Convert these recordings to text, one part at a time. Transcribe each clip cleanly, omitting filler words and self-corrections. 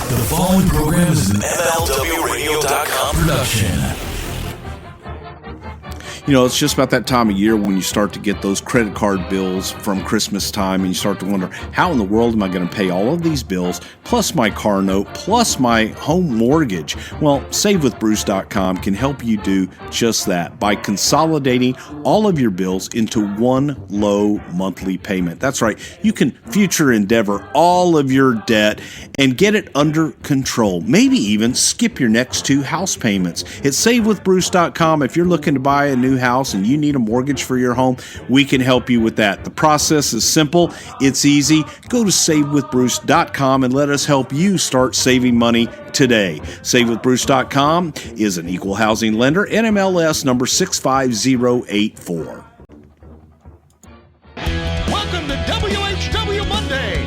The following program is an MLWRadio.com production. You know, it's just about that time of year when you start to get those credit card bills from Christmas time and you start to wonder, how in the world am I going to pay all of these bills, plus my car note, plus my home mortgage? Well, SaveWithBruce.com can help you do just that by consolidating all of your bills into one low monthly payment. That's right. You can future endeavor all of your debt and get it under control. Maybe even skip your next two house payments. At SaveWithBruce.com, if you're looking to buy a new house and you need a mortgage for your home, we can help you with that. The process is simple. It's easy. Go to SaveWithBruce.com and let us help you start saving money today. SaveWithBruce.com is an equal housing lender, NMLS number 65084. Welcome to WHW Monday.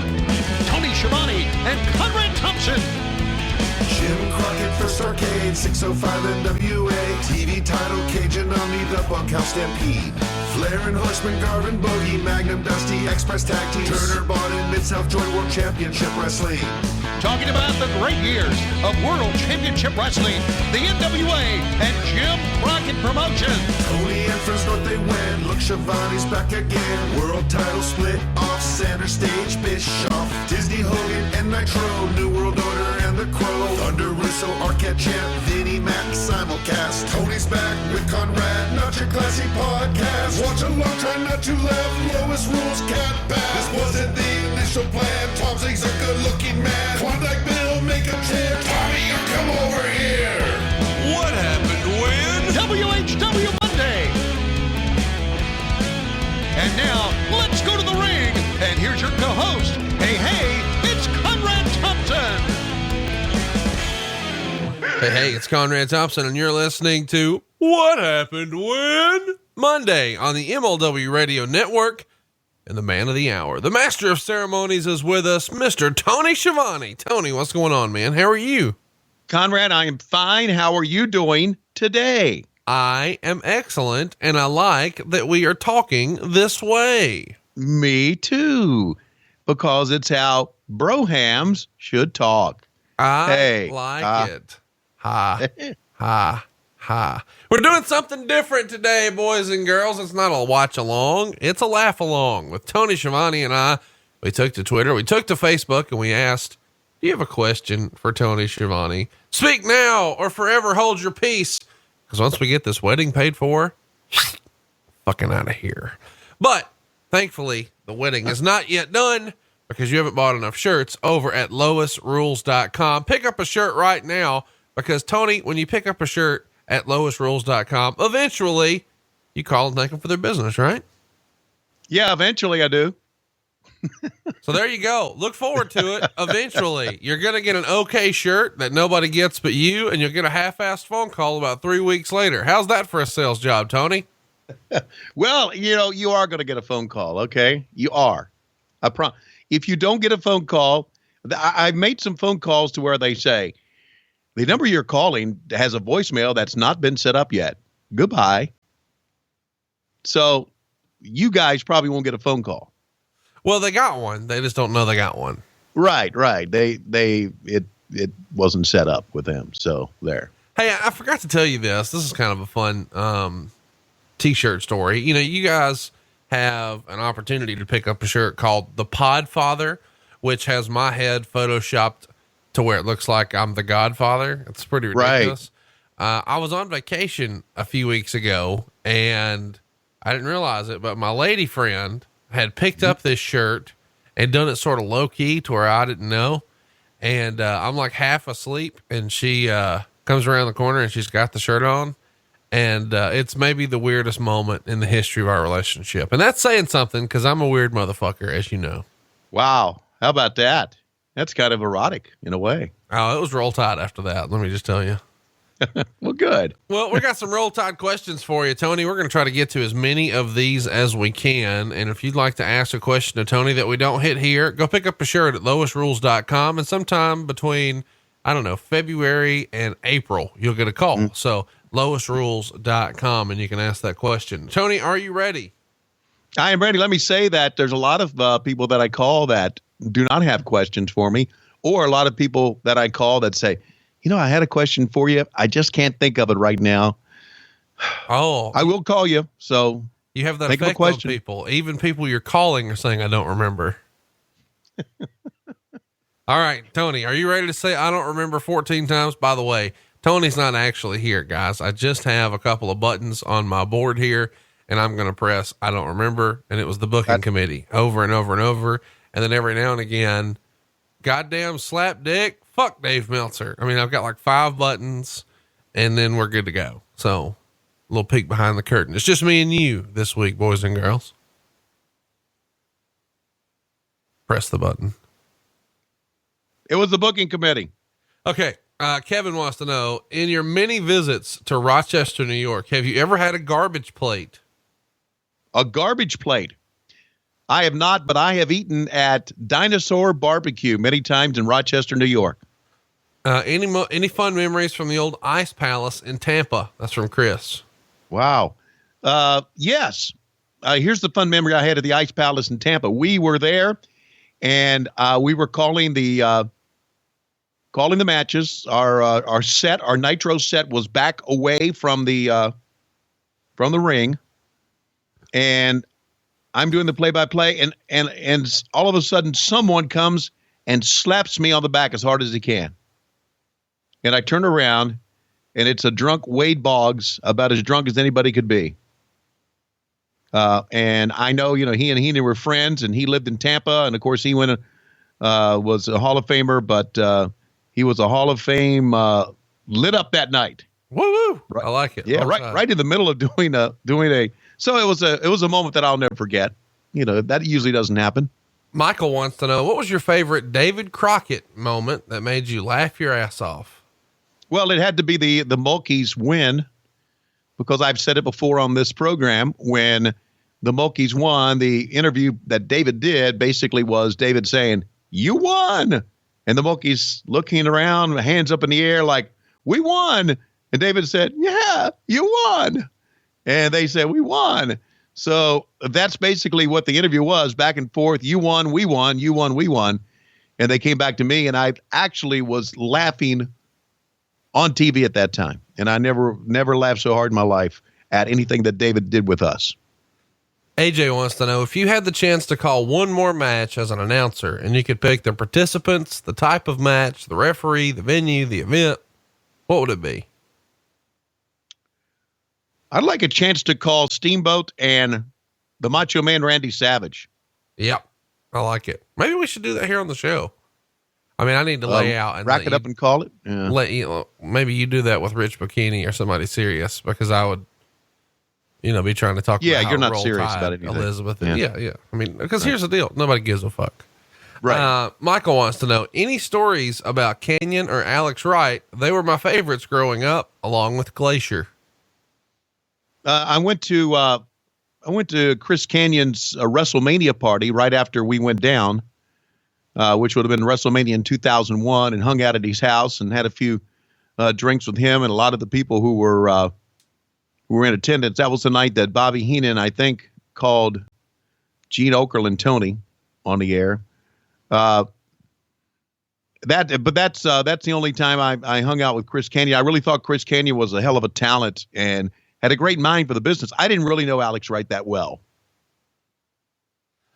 Tony Schiavone and Conrad Thompson. Jim Crockett First Arcade, 605 NWA. TV title, Cajun Omni, the Bunkhouse Stampede. Flair and Horseman, Garvin, Bogey, Magnum, Dusty, Express Tag Teams. Turner, Bond, Mid-South Joint World Championship Wrestling. Talking about the great years of World Championship Wrestling, the NWA, and Jim Crockett Promotions. Tony and friends North they win. Look, Schiavone's back again. World title split off center stage. Bischoff, Disney, Hogan, and Nitro. New World Order and the Crow. Thunder, Russo, Arquette Champ, Vinnie Mac, simulcast. Tony's back with Conrad, not your classy podcast. Watch along, try not to laugh. Lowest rules can't pass. This wasn't the initial plan. Tom Zigg's a good-looking man. Klondike Bill, make a chair. Tommy, you come over here. What happened when? WHW Monday. And now, let's go to the ring. And here's your co-host. Hey, it's Conrad Thompson. Hey, it's Conrad Thompson, and you're listening to What Happened When? Monday on the MLW Radio Network. And the man of the hour, the master of ceremonies, is with us, Mr. Tony Schiavone. Tony, what's going on, man? How are you? Conrad, I am fine. How are you doing today? I am excellent, and I like that we are talking this way. Me too, because it's how brohams should talk. I like it. Ha, ha, ha. We're doing something different today, boys and girls. It's not a watch along. It's a laugh along with Tony Schiavone and I. We took to Twitter, we took to Facebook, and we asked, do you have a question for Tony Schiavone? Speak now or forever hold your peace. Because once we get this wedding paid for, fucking out of here. But thankfully, the wedding is not yet done because you haven't bought enough shirts over at lowestrules.com. Pick up a shirt right now because, Tony, when you pick up a shirt at lowestrules.com, eventually you call and thank them for their business, right? Yeah, eventually I do. So there you go. Look forward to it. Eventually you're going to get an okay shirt that nobody gets but you, and you'll get a half-assed phone call about 3 weeks later. How's that for a sales job, Tony? Well, you are going to get a phone call. Okay. You are. I promise. If you don't get a phone call, I've made some phone calls to where they say, the number you're calling has a voicemail that's not been set up yet. Goodbye. So you guys probably won't get a phone call. Well, they got one. They just don't know they got one. Right. It wasn't set up with them. So there. Hey, I forgot to tell you this. This is kind of a fun, t-shirt story. You guys have an opportunity to pick up a shirt called the Podfather, which has my head photoshopped to where it looks like I'm the Godfather. It's pretty ridiculous. Right. I was on vacation a few weeks ago and I didn't realize it, but my lady friend had picked up this shirt and done it sort of low key to where I didn't know. And, I'm like half asleep and she, comes around the corner and she's got the shirt on. And, it's maybe the weirdest moment in the history of our relationship. And that's saying something, 'cause I'm a weird motherfucker, as you know. Wow. How about that? That's kind of erotic in a way. Oh, it was Roll Tide after that. Let me just tell you. Well, good. Well, we got some Roll Tide questions for you, Tony. We're going to try to get to as many of these as we can. And if you'd like to ask a question to Tony that we don't hit here, go pick up a shirt at lowestrules.com. And sometime between, February and April, you'll get a call. So lowestrules.com and you can ask that question. Tony, are you ready? I am ready. Let me say that there's a lot of people that I call that do not have questions for me or a lot of people that I call that say, I had a question for you. I just can't think of it right now. Oh, I will call you. So you have that think of a effect on question. people. Even people you're calling are saying, I don't remember. All right, Tony, are you ready to say, I don't remember 14 times? By the way, Tony's not actually here, guys. I just have a couple of buttons on my board here, and I'm going to press, I don't remember. And it was the booking committee over and over and over. And then every now and again, goddamn slap dick, fuck Dave Meltzer. I mean, I've got like 5 buttons and then we're good to go. So a little peek behind the curtain. It's just me and you this week, boys and girls. Press the button. It was the booking committee. Okay. Kevin wants to know, in your many visits to Rochester, New York, have you ever had a garbage plate? A garbage plate. I have not, but I have eaten at Dinosaur Barbecue many times in Rochester, New York. Any fun memories from the old Ice Palace in Tampa? That's from Chris. Wow. Yes. Here's the fun memory I had at the Ice Palace in Tampa. We were there and we were calling the matches. Our Nitro set was back away from the ring, and I'm doing the play-by-play, and all of a sudden someone comes and slaps me on the back as hard as he can. And I turn around, and it's a drunk Wade Boggs, about as drunk as anybody could be. And I know, he and he were friends, and he lived in Tampa, and of course he was a Hall of Famer, but he was a Hall of Fame lit up that night. Woo! Right. I like it. Yeah, right in the middle of doing a. So it was a moment that I'll never forget. That usually doesn't happen. Michael wants to know, what was your favorite David Crockett moment that made you laugh your ass off? Well, it had to be the Mulkeys win, because I've said it before on this program. When the Mulkeys won, the interview that David did basically was David saying, "You won," and the Mulkeys looking around, hands up in the air like, "We won," and David said, "Yeah, you won." And they said, "We won." So that's basically what the interview was, back and forth. You won, we won, you won, we won. And they came back to me, and I actually was laughing on TV at that time. And I never laughed so hard in my life at anything that David did with us. AJ wants to know, if you had the chance to call one more match as an announcer and you could pick the participants, the type of match, the referee, the venue, the event, what would it be? I'd like a chance to call Steamboat and the Macho Man Randy Savage. Yep. I like it. Maybe we should do that here on the show. I mean, I need to lay out and rack it up and call it. Yeah. Maybe you do that with Rich Bikini or somebody serious, because I would, be trying to talk. Yeah, about you're how not Roll serious Tide, about anything. Elizabeth. Yeah. Yeah. I mean, because here's the deal. Nobody gives a fuck. Right. Michael wants to know, any stories about Canyon or Alex Wright? They were my favorites growing up, along with Glacier. I went to Chris Canyon's WrestleMania party right after we went down, which would have been WrestleMania in 2001, and hung out at his house and had a few drinks with him and a lot of the people who were in attendance. That was the night that Bobby Heenan, I think, called Gene Okerlund Tony on the air. That's the only time I hung out with Chris Canyon. I really thought Chris Canyon was a hell of a talent and had a great mind for the business. I didn't really know Alex Wright that well.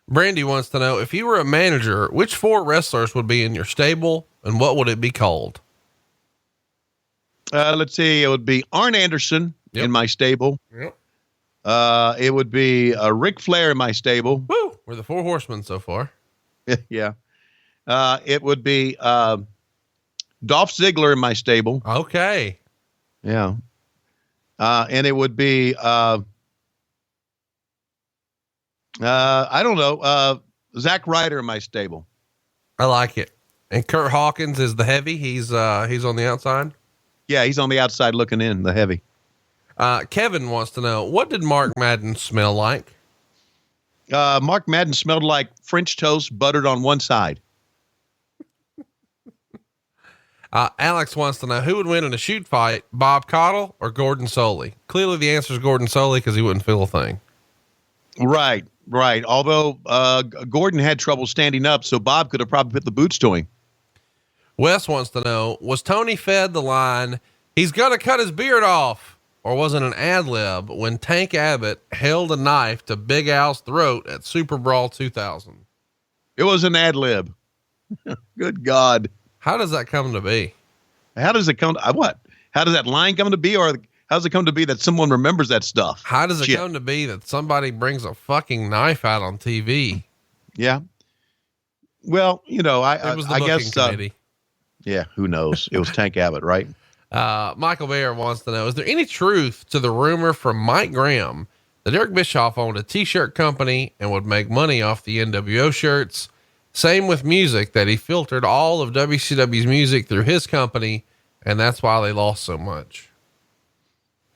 Brandy wants to know, if you were a manager, which 4 wrestlers would be in your stable and what would it be called? Let's see. It would be Arn Anderson in my stable. Yep. It would be Ric Flair in my stable. Woo! We're the 4 horsemen so far. Yeah. It would be Dolph Ziggler in my stable. Okay. Yeah. And it would be I don't know, Zack Ryder in my stable. I like it. And Kurt Hawkins is the heavy. He's on the outside. Yeah, he's on the outside looking in, the heavy. Kevin wants to know, what did Mark Madden smell like? Mark Madden smelled like French toast buttered on one side. Alex wants to know, who would win in a shoot fight, Bob Caudle or Gordon Solie? Clearly the answer is Gordon Solie, because he wouldn't feel a thing. Right. Although Gordon had trouble standing up, so Bob could have probably put the boots to him. Wes wants to know, was Tony fed the line, "He's gonna cut his beard off," or was it an ad lib when Tank Abbott held a knife to Big Al's throat at Super Brawl 2000? It was an ad lib. Good God. How does that come to be? How does it come to what? How does that line come to be, or how does it come to be that someone remembers that stuff? How does it come to be that somebody brings a fucking knife out on TV? Yeah. Well, you know, It was the I booking guess, committee. yeah, who knows? It was Tank Abbott, right? Michael Bayer wants to know, is there any truth to the rumor from Mike Graham that Eric Bischoff owned a t-shirt company and would make money off the NWO shirts? Same with music, that he filtered all of WCW's music through his company, and that's why they lost so much.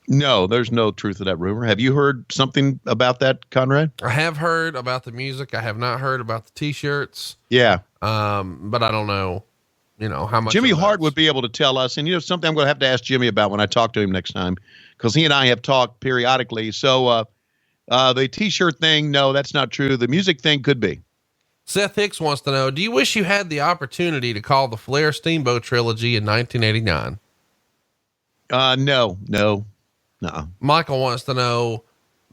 No, there's no truth to that rumor. Have you heard something about that, Conrad? I have heard about the music. I have not heard about the t-shirts. Yeah. But I don't know, how much. Jimmy Hart would be able to tell us, and something I'm going to have to ask Jimmy about when I talk to him next time, because he and I have talked periodically. So the t-shirt thing, no, that's not true. The music thing could be. Seth Hicks wants to know, do you wish you had the opportunity to call the Flair Steamboat trilogy in 1989? No. Michael wants to know,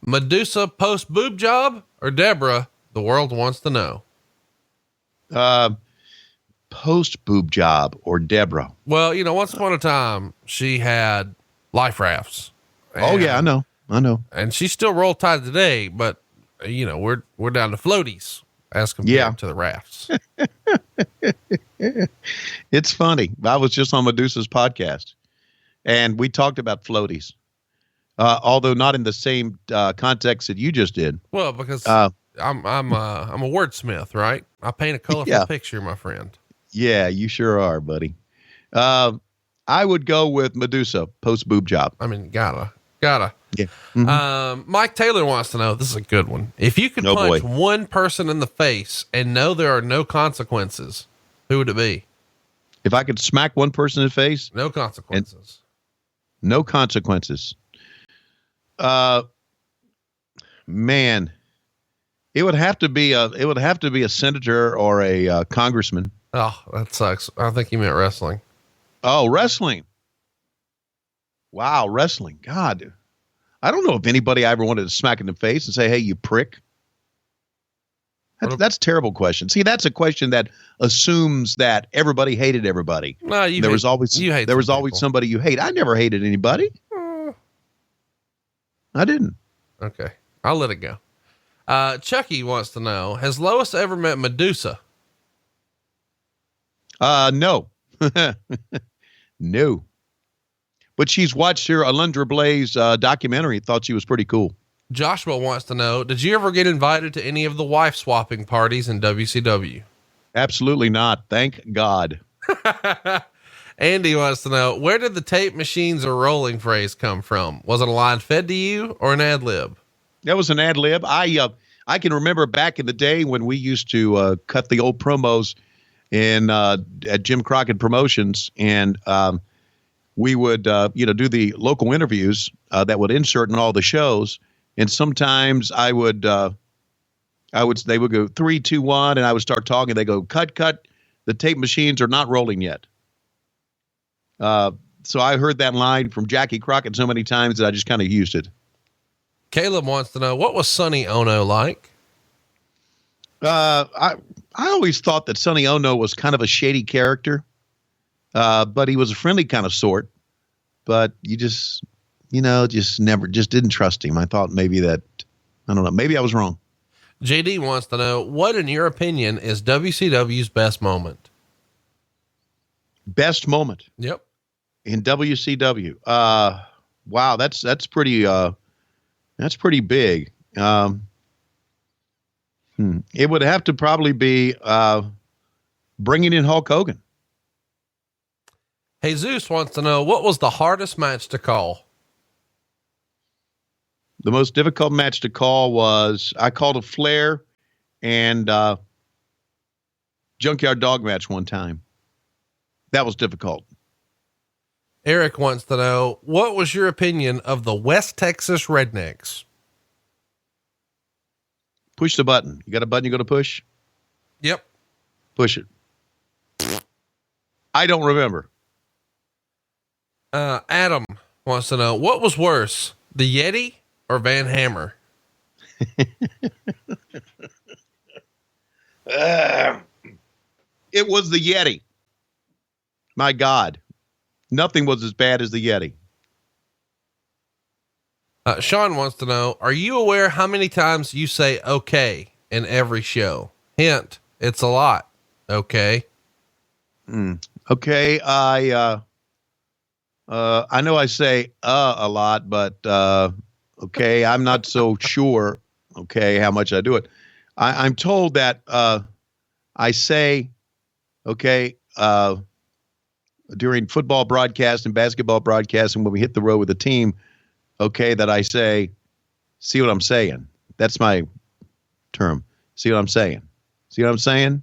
Medusa post boob job or Deborah? The world wants to know. Post boob job or Deborah? Well, once upon a time she had life rafts. Oh yeah, I know. And she's still roll tide today, but we're down to floaties as compared to the rafts. It's funny. I was just on Medusa's podcast and we talked about floaties. Although not in the same context that you just did. Well, because I'm a wordsmith, right? I paint a colorful picture, my friend. Yeah, you sure are, buddy. I would go with Medusa post boob job. I mean, gotta. Yeah. Mm-hmm. Mike Taylor wants to know, this is a good one. If you could punch one person in the face and know there are no consequences, who would it be? If I could smack one person in the face, no consequences. No consequences. Man, it would have to be a senator or a congressman. Oh, that sucks. I think you meant wrestling. Oh, wrestling. Wow. Wrestling. God, I don't know if anybody I ever wanted to smack in the face and say, "Hey, you prick." That's a terrible question. See, that's a question that assumes that everybody hated everybody. No, there was always somebody you hate. I never hated anybody. I didn't. Okay. I'll let it go. Chucky wants to know, has Lois ever met Medusa? No. No. But she's watched her Alundra Blaze documentary, thought she was pretty cool. Joshua wants to know, did you ever get invited to any of the wife swapping parties in WCW? Absolutely not. Thank God. Andy wants to know, where did the tape machines or rolling phrase come from? Was it a line fed to you or an ad lib? That was an ad lib. I can remember back in the day when we used to cut the old promos at Jim Crockett Promotions, and we would do the local interviews that would insert in all the shows. And sometimes they would go 3, 2, 1, and I would start talking. They go, cut. The tape machines are not rolling yet. So I heard that line from Jackie Crockett so many times that I just kind of used it. Caleb wants to know, what was Sonny Ono like? I always thought that Sonny Ono was kind of a shady character, but he was a friendly kind of sort. But you just didn't trust him. I thought maybe I don't know, maybe I was wrong. JD wants to know, what in your opinion is WCW's best moment? Best moment. Yep. In WCW. Wow. That's pretty big. It would have to probably be, bringing in Hulk Hogan. Jesus wants to know, what was the hardest match to call? The most difficult match to call was, I called a Flair and Junkyard Dog match one time. That was difficult. Eric wants to know, what was your opinion of the West Texas Rednecks? Push the button. You got a button you're going to push? Yep. Push it. I don't remember. Adam wants to know, what was worse, the Yeti or Van Hammer? It was the Yeti. My God. Nothing was as bad as the Yeti. Sean wants to know, are you aware how many times you say okay in every show? Hint, it's a lot. Okay. Okay. I know I say, a lot, but, okay. I'm not so sure. Okay. How much I do it. I'm told that, I say, okay, during football broadcast and basketball broadcast, and when we hit the road with the team, okay, that I say, see what I'm saying. That's my term. See what I'm saying. See what I'm saying?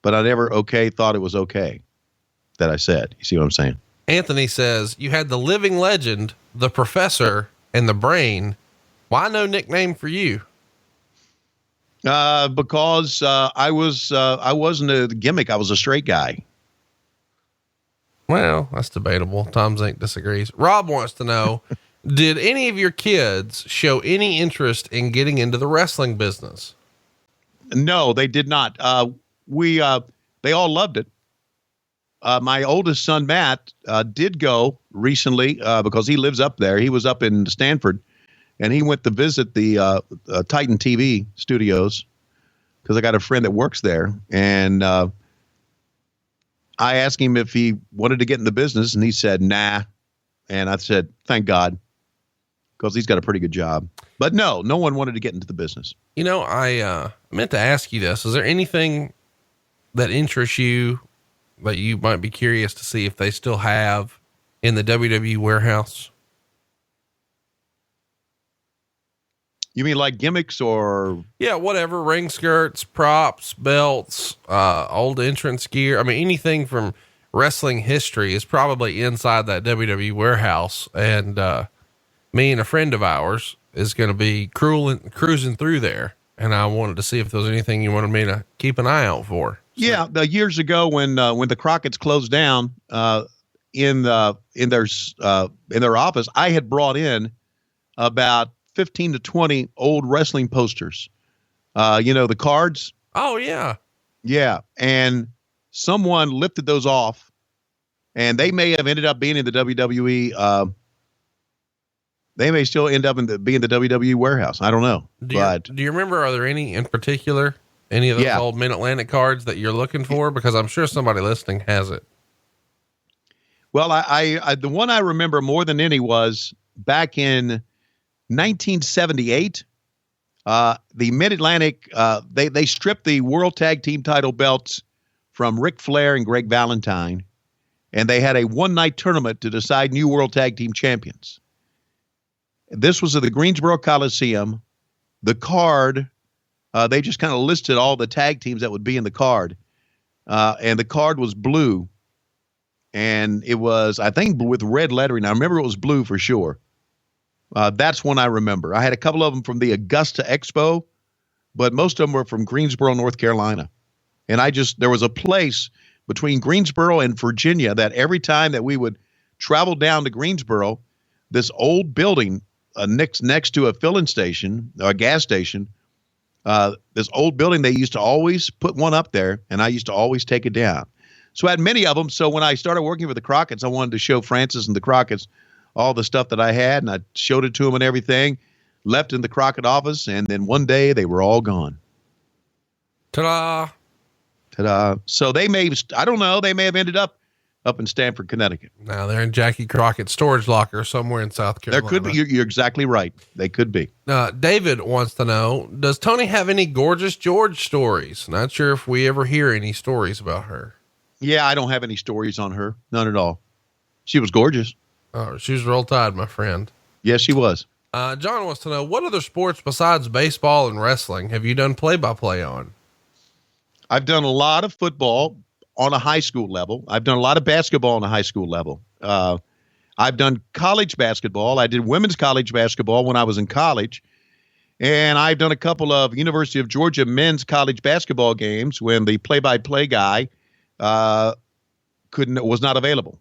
But I never, thought it was okay that I said. You see what I'm saying? Anthony says, you had the living legend, the professor, and the brain. Why no nickname for you? Because I wasn't a gimmick. I was a straight guy. Well, that's debatable. Tom Zink disagrees. Rob wants to know, did any of your kids show any interest in getting into the wrestling business? No, they did not. They all loved it. My oldest son, Matt, did go recently, because he lives up there. He was up in Stanford, and he went to visit the Titan TV studios because I got a friend that works there. And I asked him if he wanted to get in the business, and he said, nah. And I said, thank God, because he's got a pretty good job. But no one wanted to get into the business. You know, I meant to ask you this. Is there anything that interests you that you might be curious to see if they still have in the WWE warehouse? You mean like gimmicks or? Yeah, whatever. Ring skirts, props, belts, old entrance gear. I mean, anything from wrestling history is probably inside that WWE warehouse. And me and a friend of ours is going to be cruising through there. And I wanted to see if there was anything you wanted me to keep an eye out for. So. Yeah. The years ago when the Crockett's closed down, in their office, I had brought in about 15 to 20 old wrestling posters. The cards. Oh yeah. Yeah. And someone lifted those off, and they may have ended up being in the WWE. They may still end up being the WWE warehouse. I don't know. Do you remember, are there any in particular, any of those old Mid-Atlantic cards that you're looking for? Because I'm sure somebody listening has it. Well, I the one I remember more than any was back in 1978. The Mid-Atlantic, they stripped the World Tag Team title belts from Ric Flair and Greg Valentine, and they had a one-night tournament to decide new World Tag Team champions. This was at the Greensboro Coliseum. The card, they just kind of listed all the tag teams that would be in the card, and the card was blue, and it was, I think, with red lettering. I remember it was blue for sure. That's one I remember. I had a couple of them from the Augusta Expo, but most of them were from Greensboro, North Carolina. And there was a place between Greensboro and Virginia that every time that we would travel down to Greensboro, this old building next to a filling station, or a gas station, this old building, they used to always put one up there, and I used to always take it down. So I had many of them. So when I started working with the Crockett's, I wanted to show Francis and the Crockett's all the stuff that I had, and I showed it to them and everything, left in the Crockett office, and then one day they were all gone. Ta-da. Ta-da. So they I don't know, they may have ended up in Stamford, Connecticut. Now they're in Jackie Crockett's storage locker somewhere in South Carolina. There could be. You're exactly right. They could be. David wants to know, does Tony have any Gorgeous George stories? Not sure if we ever hear any stories about her. Yeah, I don't have any stories on her. None at all. She was gorgeous. Oh, she was Roll Tide, my friend. Yes, she was. John wants to know, what other sports besides baseball and wrestling have you done play-by-play on? I've done a lot of football on a high school level. I've done a lot of basketball on a high school level. I've done college basketball. I did women's college basketball when I was in college. And I've done a couple of University of Georgia men's college basketball games when the play-by-play guy was not available.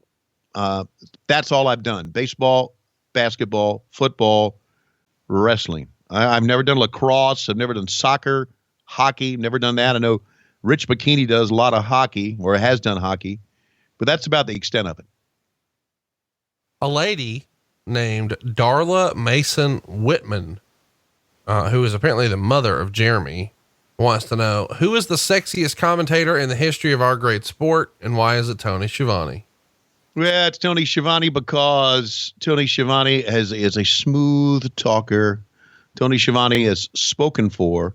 That's all I've done: baseball, basketball, football, wrestling. I've never done lacrosse. I've never done soccer, hockey. Never done that. I know Rich Bikini does a lot of hockey, or has done hockey, but that's about the extent of it. A lady named Darla Mason Whitman, who is apparently the mother of Jeremy, wants to know, who is the sexiest commentator in the history of our great sport, and why is it Tony Schiavone? Well, it's Tony Schiavone because Tony Schiavone is a smooth talker. Tony Schiavone is spoken for.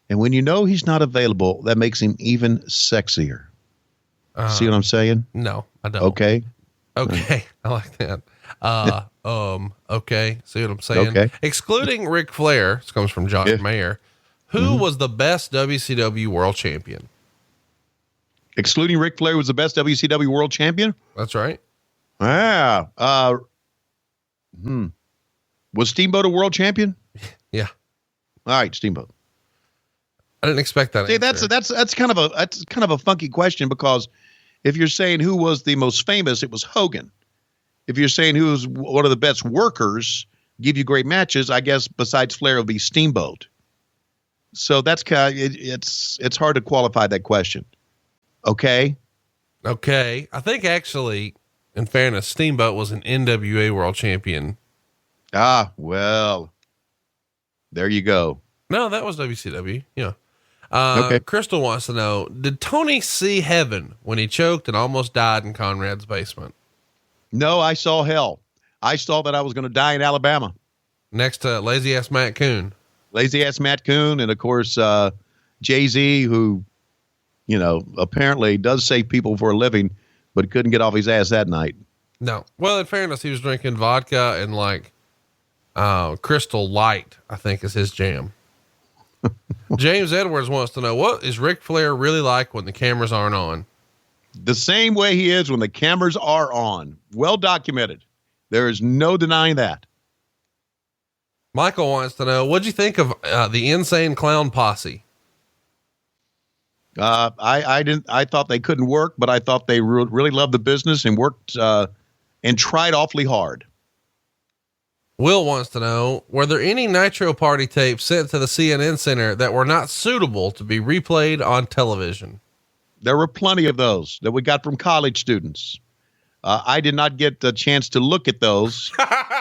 And when you know he's not available, that makes him even sexier. See what I'm saying? No, I don't. Okay. Okay. I like that. Okay. See what I'm saying? Okay. Excluding Ric Flair, this comes from Josh Mayer. Who was the best WCW world champion? Excluding Ric Flair was the best WCW world champion? That's right. Was Steamboat a world champion? Yeah. All right, Steamboat. I didn't expect that. See, that's kind of a funky question, because if you're saying who was the most famous, it was Hogan. If you're saying who was one of the best workers, give you great matches, I guess besides Flair will be Steamboat. So that's kind of, it's hard to qualify that question. Okay. Okay. I think actually, in fairness, Steamboat was an NWA world champion. Well, there you go. No, that was WCW. Yeah. Okay. Crystal wants to know, did Tony see heaven when he choked and almost died in Conrad's basement? No, I saw hell. I saw that I was going to die in Alabama. Next to lazy ass Matt Coon. Lazy ass Matt Coon. And of course, Jay-Z, who, apparently does save people for a living, but couldn't get off his ass that night. No. Well, in fairness, he was drinking vodka and Crystal Light, I think is his jam. James Edwards wants to know, what is Ric Flair really like when the cameras aren't on? The same way he is when the cameras are on. Well documented. There is no denying that. Michael wants to know, what'd you think of the Insane Clown Posse? I thought they couldn't work, but I thought they really loved the business and worked and tried awfully hard. Will wants to know, were there any Nitro Party tapes sent to the CNN Center that were not suitable to be replayed on television? There were plenty of those that we got from college students. I did not get the chance to look at those.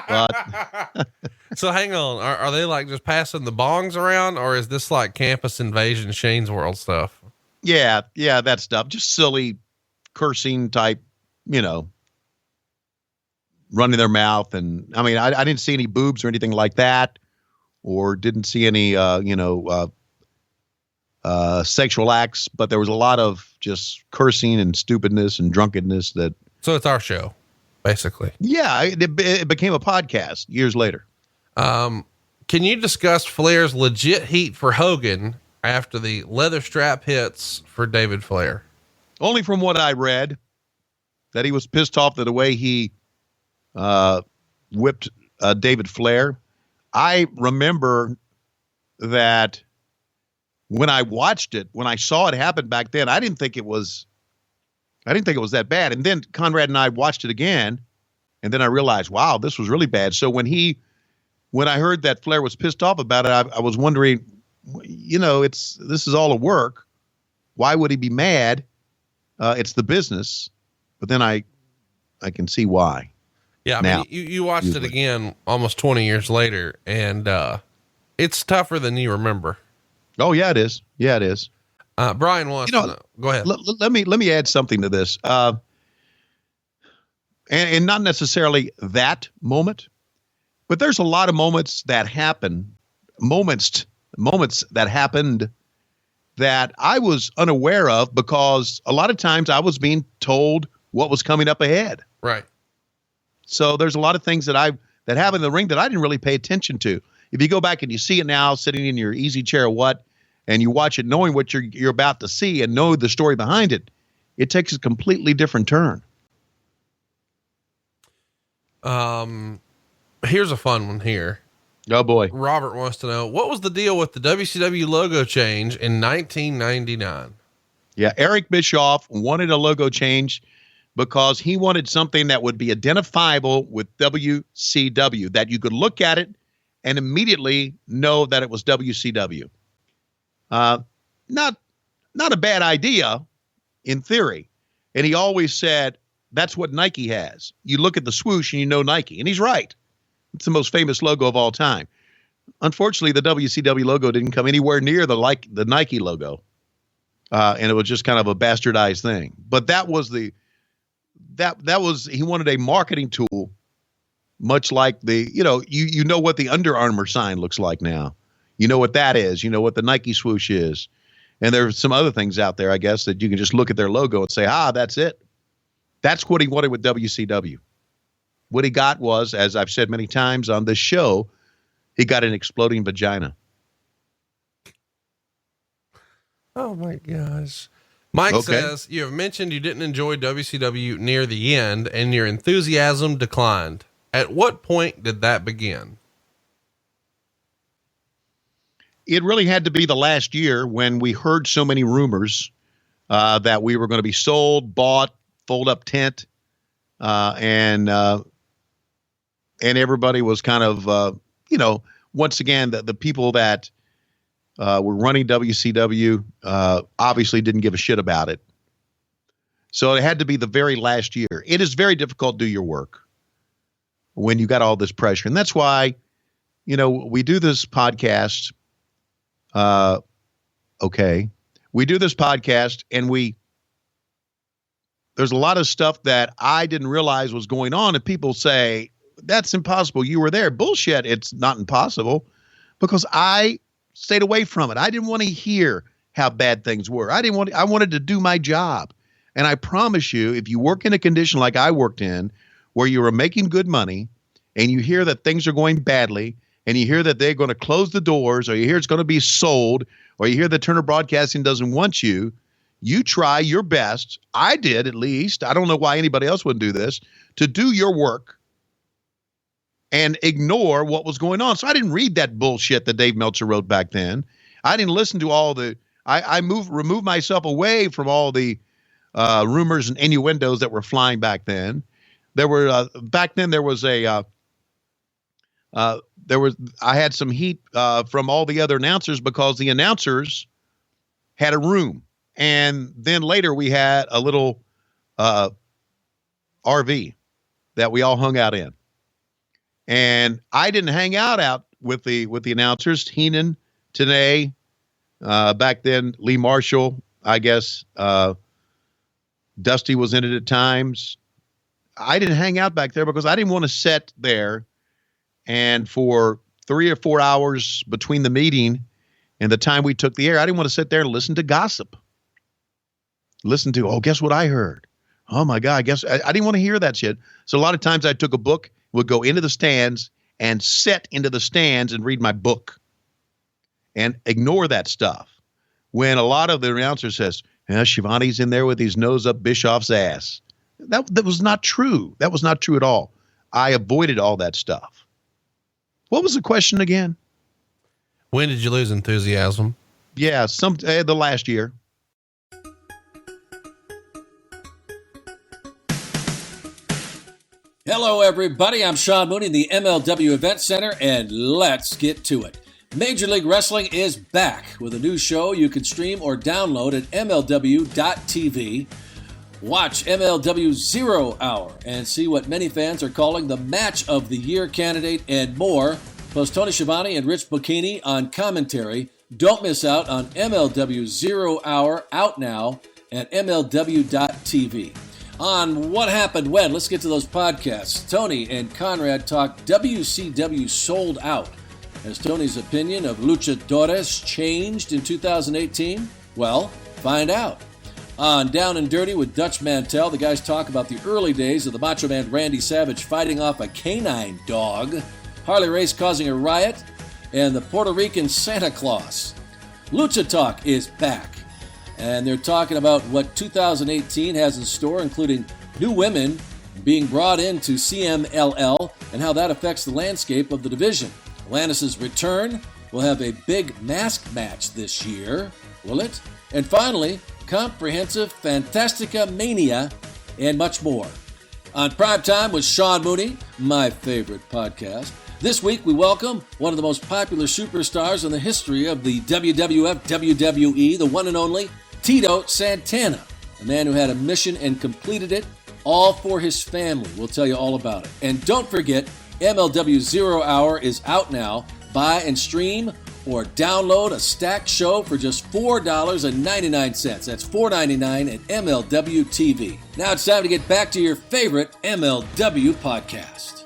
But So hang on. Are they like just passing the bongs around, or is this like Campus Invasion, Shane's World stuff? Yeah, that stuff. Just silly cursing type, running their mouth. And I mean, I didn't see any boobs or anything like that, or didn't see any, sexual acts, but there was a lot of just cursing and stupidness and drunkenness that. So it's our show, basically. Yeah. It became a podcast years later. Can you discuss Flair's legit heat for Hogan after the leather strap hits for David Flair? Only from what I read, that he was pissed off at the way he whipped David Flair. I remember that when I watched it, when I saw it happen back then, I didn't think it was that bad. And then Conrad and I watched it again, and then I realized, wow, this was really bad. So when I heard that Flair was pissed off about it, I was wondering, this is all a work. Why would he be mad? It's the business. But then I can see why. Yeah. I mean, you watched it again almost 20 years later, and it's tougher than you remember. Oh yeah, it is. Yeah, it is. Brian wants to know. Go ahead. Let me add something to this. And not necessarily that moment, but there's a lot of moments that happened that I was unaware of, because a lot of times I was being told what was coming up ahead. Right. So there's a lot of things that happen in the ring that I didn't really pay attention to. If you go back and you see it now sitting in your easy chair or what, and you watch it knowing what you're about to see and know the story behind it, it takes a completely different turn. Here's a fun one here. Oh boy. Robert wants to know, what was the deal with the WCW logo change in 1999? Yeah. Eric Bischoff wanted a logo change because he wanted something that would be identifiable with WCW, that you could look at it and immediately know that it was WCW. Not a bad idea in theory. And he always said, that's what Nike has. You look at the swoosh and you know Nike. And he's right. It's the most famous logo of all time. Unfortunately, the WCW logo didn't come anywhere near the Nike logo. And it was just kind of a bastardized thing. But that was he wanted a marketing tool, much like you know what the Under Armour sign looks like now. You know what that is. You know what the Nike swoosh is. And there's some other things out there, I guess, that you can just look at their logo and say, that's it. That's what he wanted with WCW. What he got was, as I've said many times on this show, he got an exploding vagina. Oh my gosh. Mike says, you have mentioned you didn't enjoy WCW near the end and your enthusiasm declined. At what point did that begin? It really had to be the last year when we heard so many rumors that we were going to be sold, bought, fold up tent, and everybody was kind of, once again, the people that were running WCW obviously didn't give a shit about it. So it had to be the very last year. It is very difficult to do your work when you got all this pressure. And that's why, we do this podcast. We do this podcast and there's a lot of stuff that I didn't realize was going on. And people say, that's impossible. You were there. Bullshit. It's not impossible because I stayed away from it. I didn't want to hear how bad things were. I wanted to do my job. And I promise you, if you work in a condition like I worked in, where you were making good money and you hear that things are going badly and you hear that they're going to close the doors or you hear it's going to be sold or you hear that Turner Broadcasting doesn't want you, you try your best. I did, at least. I don't know why anybody else wouldn't do this, to do your work and ignore what was going on. So I didn't read that bullshit that Dave Meltzer wrote back then. I didn't listen to all I removed myself away from all the rumors and innuendos that were flying back then. Back then there was I had some heat from all the other announcers because the announcers had a room. And then later we had a little RV that we all hung out in. And I didn't hang out with the announcers, Heenan, Tenay, back then, Lee Marshall, I guess, Dusty was in it at times. I didn't hang out back there because I didn't want to sit there and for 3 or 4 hours between the meeting and the time we took the air, I didn't want to sit there and listen to gossip. Listen to, guess what I heard? Oh my God, I didn't want to hear that shit. So a lot of times I took a book, would go into the stands and sit into the stands and read my book and ignore that stuff. When a lot of the announcers says, Schiavone's in there with his nose up Bischoff's ass. That was not true. That was not true at all. I avoided all that stuff. What was the question again? When did you lose enthusiasm? Yeah, the last year. Hello, everybody. I'm Sean Mooney in the MLW Event Center, and let's get to it. Major League Wrestling is back with a new show you can stream or download at MLW.tv. Watch MLW 0 Hour and see what many fans are calling the Match of the Year candidate and more, plus Tony Schiavone and Rich Bocchini on commentary. Don't miss out on MLW 0 Hour, out now at MLW.tv. On What Happened When, let's get to those podcasts. Tony and Conrad talk WCW Sold Out. Has Tony's opinion of luchadores changed in 2018? Well, find out. On Down and Dirty with Dutch Mantel, the guys talk about the early days of the Macho Man Randy Savage fighting off a canine dog, Harley Race causing a riot, and the Puerto Rican Santa Claus. Lucha Talk is back. And they're talking about what 2018 has in store, including new women being brought into CMLL and how that affects the landscape of the division. Atlantis' return will have a big mask match this year, will it? And finally, Comprehensive Fantastica Mania and much more. On Primetime with Sean Mooney, my favorite podcast. This week we welcome one of the most popular superstars in the history of the WWF, WWE, the one and only Tito Santana, a man who had a mission and completed it, all for his family. We'll tell you all about it. And don't forget, MLW Zero Hour is out now. Buy and stream or download a stacked show for just $4.99. That's $4.99 at MLW TV. Now it's time to get back to your favorite MLW podcast.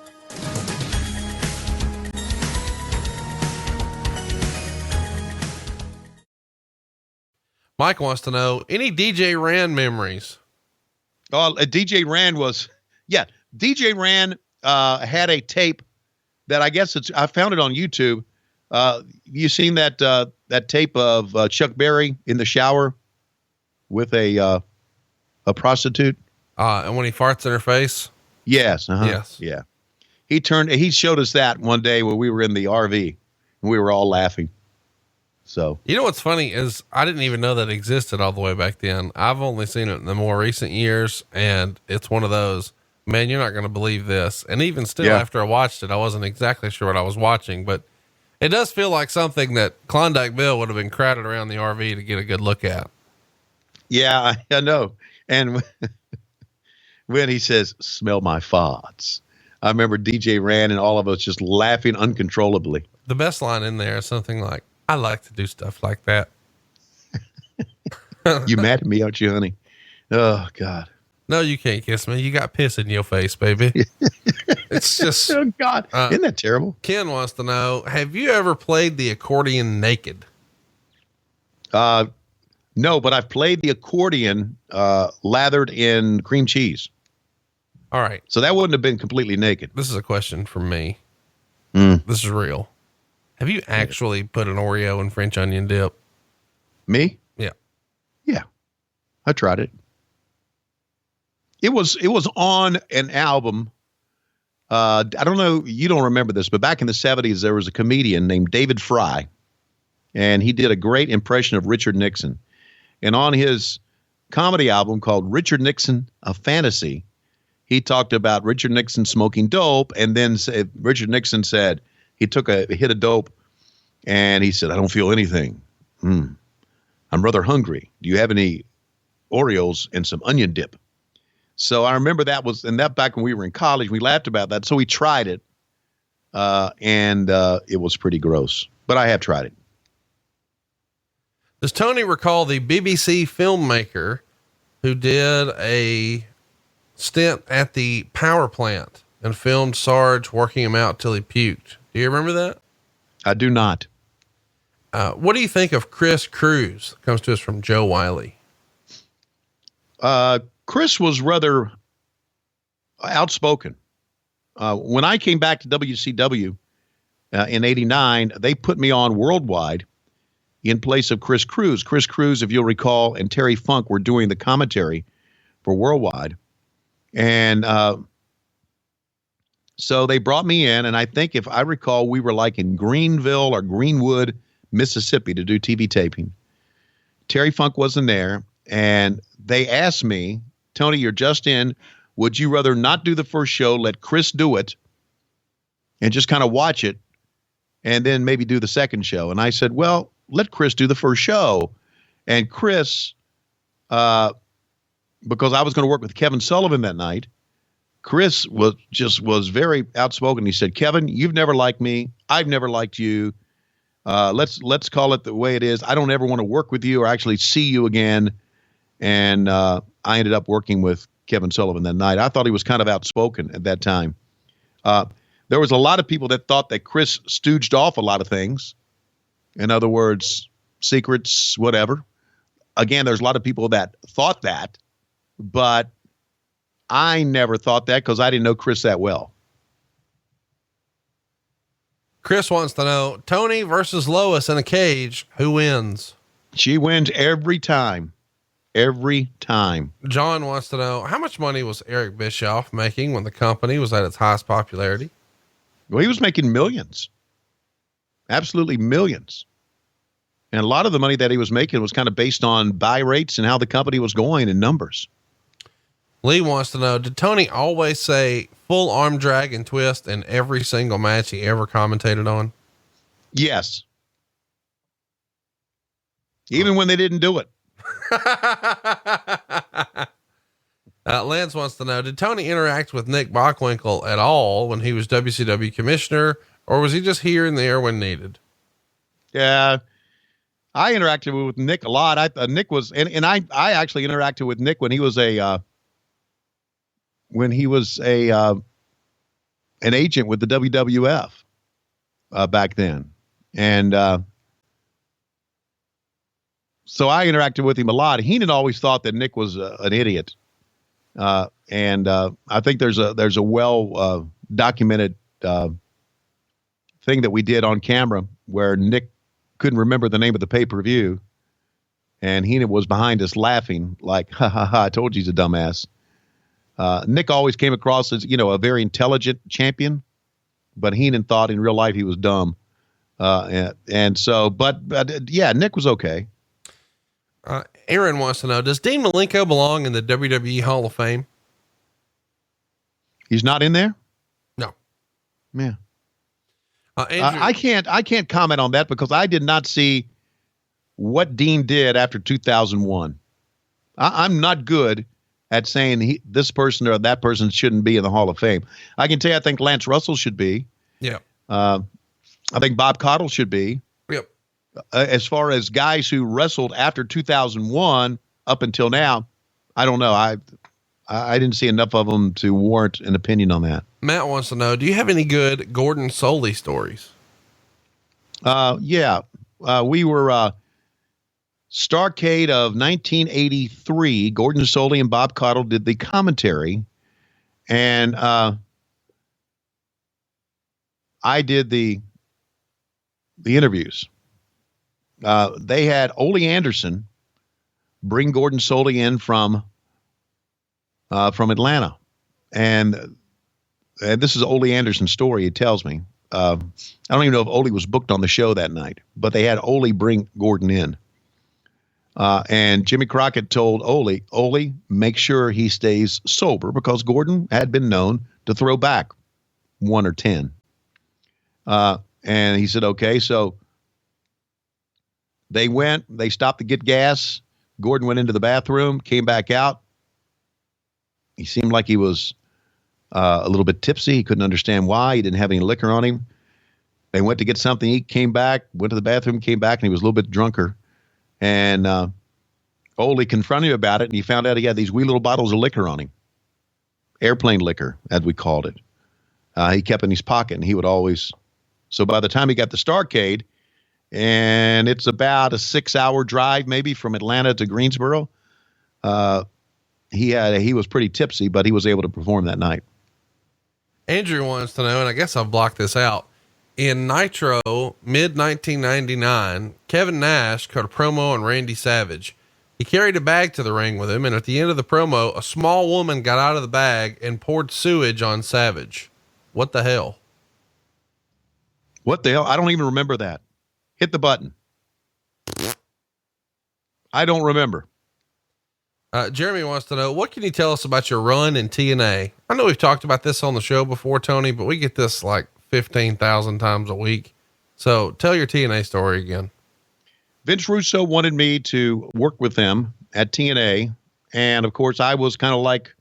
Mike wants to know, any DJ Rand memories? Oh, DJ Rand DJ Rand had a tape that I guess I found it on YouTube. You seen that tape of Chuck Berry in the shower with a prostitute? And when he farts in her face? Yes. Uh-huh. Yes. Yeah. He showed us that one day when we were in the RV and we were all laughing. So, you know, what's funny is I didn't even know that existed all the way back then. I've only seen it in the more recent years, and it's one of those, man, you're not going to believe this. And even still, after I watched it, I wasn't exactly sure what I was watching, but it does feel like something that Klondike Bill would have been crowded around the RV to get a good look at. Yeah, I know. And when he says, "Smell my farts," I remember DJ Rand and all of us just laughing uncontrollably. The best line in there is something like, "I like to do stuff like that." You mad at me, aren't you, honey? Oh, God. No, you can't kiss me. You got piss in your face, baby. It's just, oh, God. Isn't that terrible? Ken wants to know, have you ever played the accordion naked? No, but I've played the accordion lathered in cream cheese. All right. So that wouldn't have been completely naked. This is a question from me. This is real. Have you actually put an Oreo in French onion dip? Me? Yeah. Yeah. I tried it. It was on an album. I don't know. You don't remember this, but back in the 70s, there was a comedian named David Fry, and he did a great impression of Richard Nixon. And on his comedy album called Richard Nixon, A Fantasy, he talked about Richard Nixon smoking dope. And then Richard Nixon said he took a hit of dope and he said, "I don't feel anything. I'm rather hungry. Do you have any Oreos and some onion dip?" So I remember that back when we were in college, we laughed about that. So we tried it, and it was pretty gross, but I have tried it. Does Tony recall the BBC filmmaker who did a stint at the power plant and filmed Sarge working him out till he puked? Do you remember that? I do not. What do you think of Chris Cruz? Comes to us from Joe Wiley. Chris was rather outspoken. When I came back to WCW in '89, they put me on Worldwide in place of Chris Cruz. Chris Cruz, if you'll recall, and Terry Funk were doing the commentary for Worldwide. And so they brought me in, and I think if I recall, we were like in Greenville or Greenwood, Mississippi to do TV taping. Terry Funk wasn't there, and they asked me, "Tony, you're just in. Would you rather not do the first show, let Chris do it, and just kind of watch it, and then maybe do the second show?" And I said, "Well, let Chris do the first show." And Chris, because I was going to work with Kevin Sullivan that night, Chris was very outspoken. He said, "Kevin, you've never liked me. I've never liked you. Let's call it the way it is. I don't ever want to work with you or actually see you again." And I ended up working with Kevin Sullivan that night. I thought he was kind of outspoken at that time. There was a lot of people that thought that Chris stooged off a lot of things. In other words, secrets, whatever. Again, there's a lot of people that thought that, but I never thought that because I didn't know Chris that well. Chris wants to know, Tony versus Lois in a cage, who wins? She wins every time. Every time. John wants to know, how much money was Eric Bischoff making when the company was at its highest popularity? Well, he was making millions. Absolutely millions. And a lot of the money that he was making was kind of based on buy rates and how the company was going in numbers. Lee wants to know, did Tony always say full arm drag and twist in every single match he ever commentated on? Yes. Even when they didn't do it. Lance wants to know, did Tony interact with Nick Bockwinkel at all when he was WCW commissioner, or was he just here and there when needed? Yeah. I interacted with Nick a lot. Nick was, and I actually interacted with Nick when he was an agent with the WWF, back then. And, so I interacted with him a lot. Heenan always thought that Nick was an idiot. I think there's a well documented thing that we did on camera where Nick couldn't remember the name of the pay-per-view, and Heenan was behind us laughing like, ha ha ha, I told you he's a dumbass. Nick always came across as, a very intelligent champion, but Heenan thought in real life he was dumb. But yeah, Nick was okay. Aaron wants to know, does Dean Malenko belong in the WWE Hall of Fame? He's not in there? No. Yeah. Andrew, I can't comment on that because I did not see what Dean did after 2001. I'm not good at saying this person or that person shouldn't be in the Hall of Fame. I can tell you, I think Lance Russell should be. Yeah. I think Bob Caudle should be. Yep. As far as guys who wrestled after 2001 up until now, I don't know. I didn't see enough of them to warrant an opinion on that. Matt wants to know, do you have any good Gordon Solie stories? Yeah. We were Starrcade of 1983. Gordon Solie and Bob Caudle did the commentary, and I did the interviews. They had Ole Anderson bring Gordon Solie in from Atlanta, and this is Ole Anderson's story. He tells me. I don't even know if Ole was booked on the show that night, but they had Ole bring Gordon in. And Jimmy Crockett told Ole, make sure he stays sober because Gordon had been known to throw back 1 or 10. And he said, okay, so they stopped to get gas. Gordon went into the bathroom, came back out. He seemed like he was a little bit tipsy. He couldn't understand why. He didn't have any liquor on him. They went to get something. He came back, went to the bathroom, came back, and he was a little bit drunker. And Ole confronted him about it, and he found out he had these wee little bottles of liquor on him. Airplane liquor, as we called it. He kept in his pocket, and he would always. So by the time he got to Starrcade, and it's about a 6-hour drive maybe from Atlanta to Greensboro, he was pretty tipsy, but he was able to perform that night. Andrew wants to know, and I guess I've blocked this out. In Nitro, mid-1999, Kevin Nash cut a promo on Randy Savage. He carried a bag to the ring with him, and at the end of the promo, a small woman got out of the bag and poured sewage on Savage. What the hell? What the hell? I don't even remember that. Hit the button. I don't remember. Jeremy wants to know, what can you tell us about your run in TNA? I know we've talked about this on the show before, Tony, but we get this like 15,000 times a week. So tell your TNA story again. Vince Russo wanted me to work with them at TNA. And of course I was kind of like,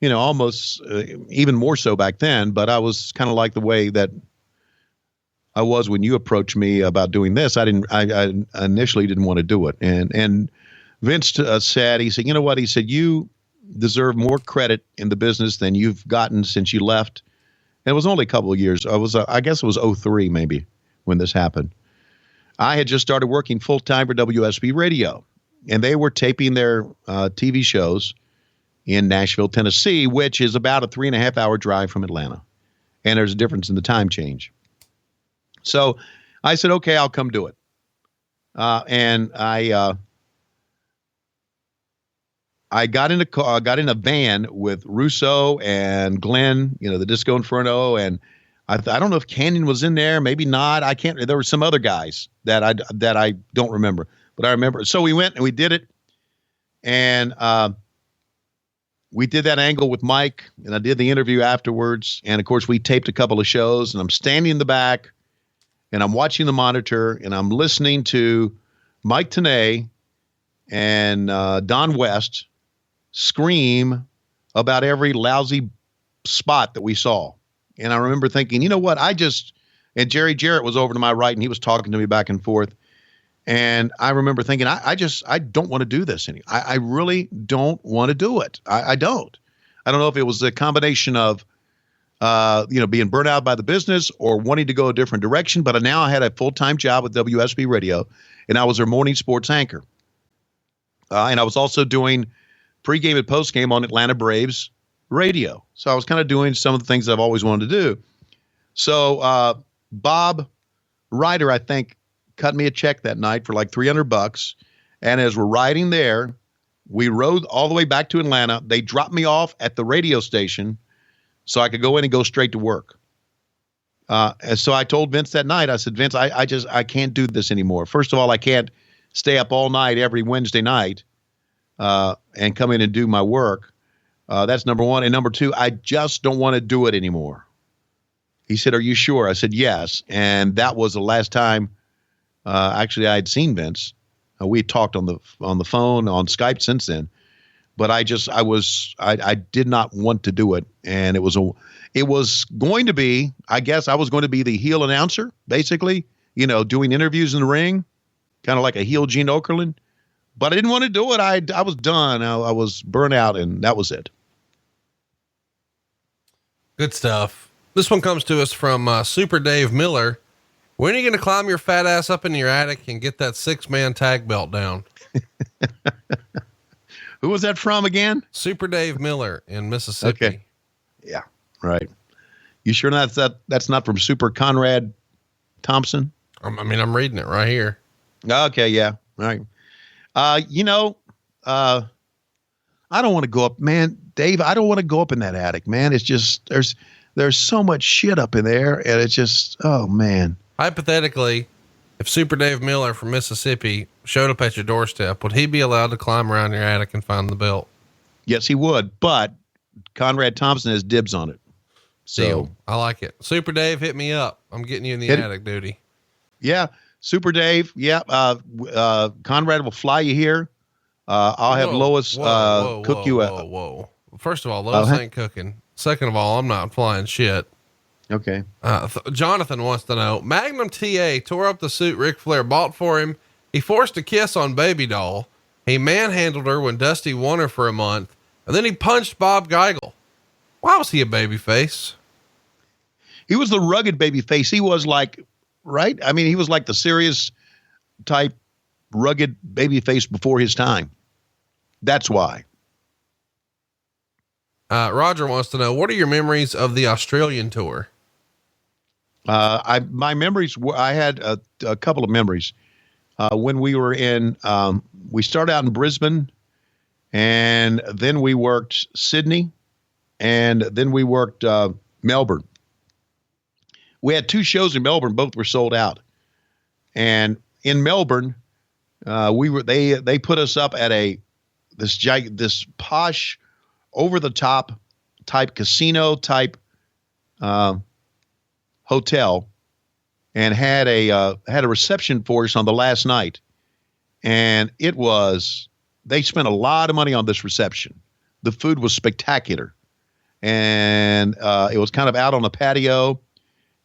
almost even more so back then, but I was kind of like the way that I was when you approached me about doing this. I initially didn't want to do it. And Vince said, he said, you know what? He said, you deserve more credit in the business than you've gotten since you left. And it was only a couple of years. I guess it was 2003 maybe when this happened. I had just started working full time for WSB Radio, and they were taping their TV shows in Nashville, Tennessee, which is about a 3.5-hour drive from Atlanta. And there's a difference in the time change. So I said, okay, I'll come do it. And I got in a van with Russo and Glenn, the Disco Inferno, and I don't know if Canyon was in there, maybe not. I can't. There were some other guys that I don't remember, but I remember. So we went and we did it, and we did that angle with Mike, and I did the interview afterwards. And of course, we taped a couple of shows, and I'm standing in the back, and I'm watching the monitor, and I'm listening to Mike Tenay and Don West scream about every lousy spot that we saw. And I remember thinking, you know what? And Jerry Jarrett was over to my right, and he was talking to me back and forth. And I remember thinking, I don't want to do this anymore. I really don't want to do it. I don't. I don't know if it was a combination of, being burnt out by the business or wanting to go a different direction. But now I had a full-time job with WSB Radio, and I was their morning sports anchor. And I was also doing pregame and postgame on Atlanta Braves radio. So I was kind of doing some of the things I've always wanted to do. So Bob Ryder, I think, cut me a check that night for like $300. And as we're riding there, we rode all the way back to Atlanta. They dropped me off at the radio station so I could go in and go straight to work. And so I told Vince that night, I said, Vince, I can't do this anymore. First of all, I can't stay up all night every Wednesday night and come in and do my work. That's number one. And number two, I just don't want to do it anymore. He said, are you sure? I said, yes. And that was the last time actually I had seen Vince. We talked on the phone, on Skype since then. But I did not want to do it. And it was going to be, I guess I was going to be the heel announcer, basically, doing interviews in the ring, kind of like a heel Gene Okerlund. But I didn't want to do it. I was done. I was burnt out, and that was it. Good stuff. This one comes to us from Super Dave Miller. When are you going to climb your fat ass up into your attic and get that 6-man tag belt down? Who was that from again? Super Dave Miller in Mississippi. Okay. Yeah. Right. You sure that's not from Super Conrad Thompson? I'm reading it right here. Okay. Yeah. All right. I don't want to go up, man, Dave. I don't want to go up in that attic, man. It's just, there's so much shit up in there, and it's just, oh man. Hypothetically, if Super Dave Miller from Mississippi showed up at your doorstep, would he be allowed to climb around your attic and find the belt? Yes, he would, but Conrad Thompson has dibs on it. So deal. I like it. Super Dave, hit me up. I'm getting you in the attic duty. Yeah. Super Dave. Yeah. Conrad will fly you here. I'll have Lois cook you a. Whoa. First of all, Lois ain't cooking. Second of all, I'm not flying shit. Okay. Jonathan wants to know, Magnum TA tore up the suit Ric Flair bought for him. He forced a kiss on Baby Doll. He manhandled her when Dusty won her for a month. And then he punched Bob Geigel. Why was he a baby face? He was the rugged baby face. He was like, right? I mean, he was like the serious type rugged baby face before his time. That's why. Roger wants to know, what are your memories of the Australian tour? My memories were, I had a couple of memories. When we were we started out in Brisbane, and then we worked Sydney, and then we worked Melbourne. We had 2 shows in Melbourne, both were sold out. And in Melbourne, they put us up at this posh, over the top type casino type hotel, and had a reception for us on the last night. And they spent a lot of money on this reception. The food was spectacular. And it was kind of out on the patio,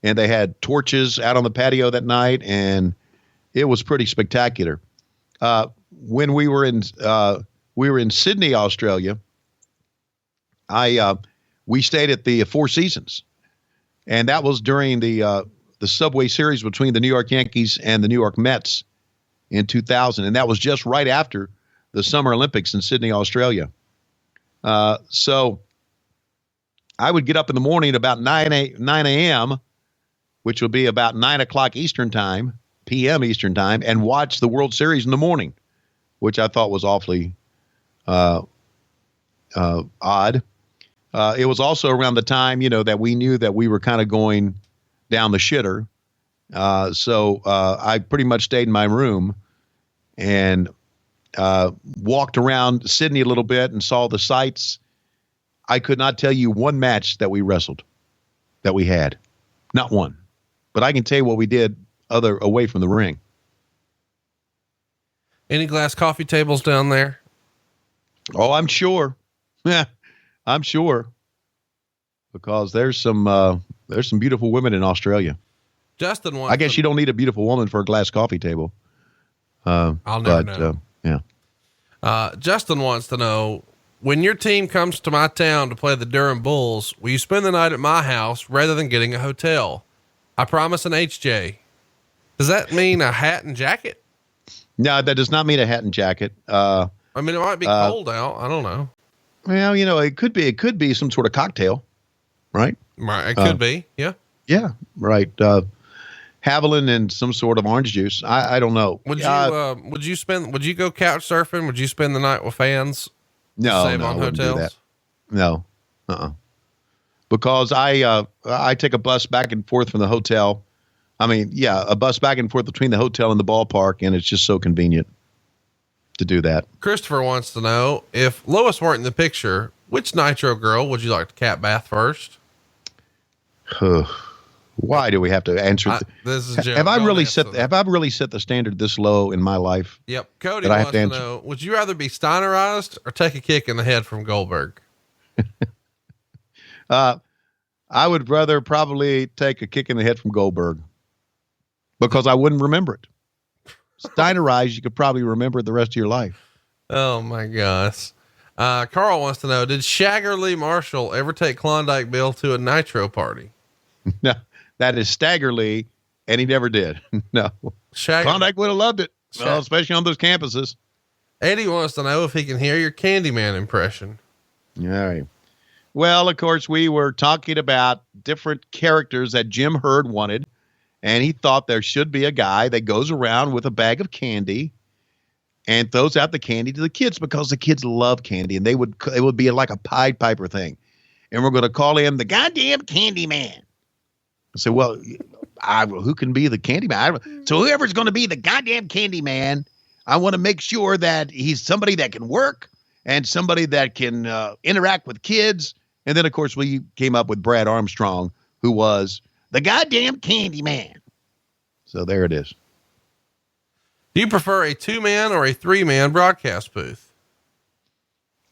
and they had torches out on the patio that night, and it was pretty spectacular. When we were in Sydney, Australia, we stayed at the Four Seasons, and that was during the Subway Series between the New York Yankees and the New York Mets in 2000, and that was just right after the Summer Olympics in Sydney, Australia. So I would get up in the morning about 9 a.m., which would be about 9 o'clock Eastern time, p.m. Eastern time, and watch the World Series in the morning, which I thought was awfully odd. It was also around the time, that we knew that we were kind of going down the shitter. So I pretty much stayed in my room and walked around Sydney a little bit and saw the sights I could not tell you one match that we wrestled, that we had. Not one. But I can tell you what we did other away from the ring. Any glass coffee tables down there? Oh, I'm sure. Yeah, I'm sure. Because there's some beautiful women in Australia. Justin wants I guess you don't need a beautiful woman for a glass coffee table. I'll never know. Yeah. Justin wants to know, when your team comes to my town to play the Durham Bulls, will you spend the night at my house rather than getting a hotel? I promise an HJ. Does that mean a hat and jacket? No, that does not mean a hat and jacket. I mean, it might be cold out. I don't know. Well, it could be some sort of cocktail, right? Right. It could be. Yeah. Yeah. Right. Haviland and some sort of orange juice. I don't know. Would you go couch surfing? Would you spend the night with fans? No, Save no, on I wouldn't do hotels? that. No. Because I take a bus back and forth from the hotel. I mean, yeah, a bus back and forth between the hotel and the ballpark, and it's just so convenient to do that. Christopher wants to know, if Lois weren't in the picture, which Nitro girl would you like to cat bath first? Why do we have to answer? This is Jim. Have I really set the standard this low in my life? Yep. Cody that I wants have to to know, would you rather be Steinerized or take a kick in the head from Goldberg? I would rather probably take a kick in the head from Goldberg because I wouldn't remember it. Steinerized, you could probably remember it the rest of your life. Oh my gosh. Carl wants to know, did Shagger Lee Marshall ever take Klondike Bill to a Nitro party? No, that is Stagger Lee, and he never did. No. Klondike would have loved it, well, especially on those campuses. Eddie wants to know if he can hear your Candyman impression. All right. Well, of course, we were talking about different characters that Jim Hurd wanted, and he thought there should be a guy that goes around with a bag of candy and throws out the candy to the kids because the kids love candy, and it would be like a Pied Piper thing. And we're going to call him the goddamn Candy Man. I said, well, who can be the Candy Man? So whoever's going to be the goddamn Candy Man, I want to make sure that he's somebody that can work and somebody that can interact with kids. And then, of course, we came up with Brad Armstrong, who was the goddamn Candy Man. So there it is. Do you prefer a 2-man or a 3-man broadcast booth?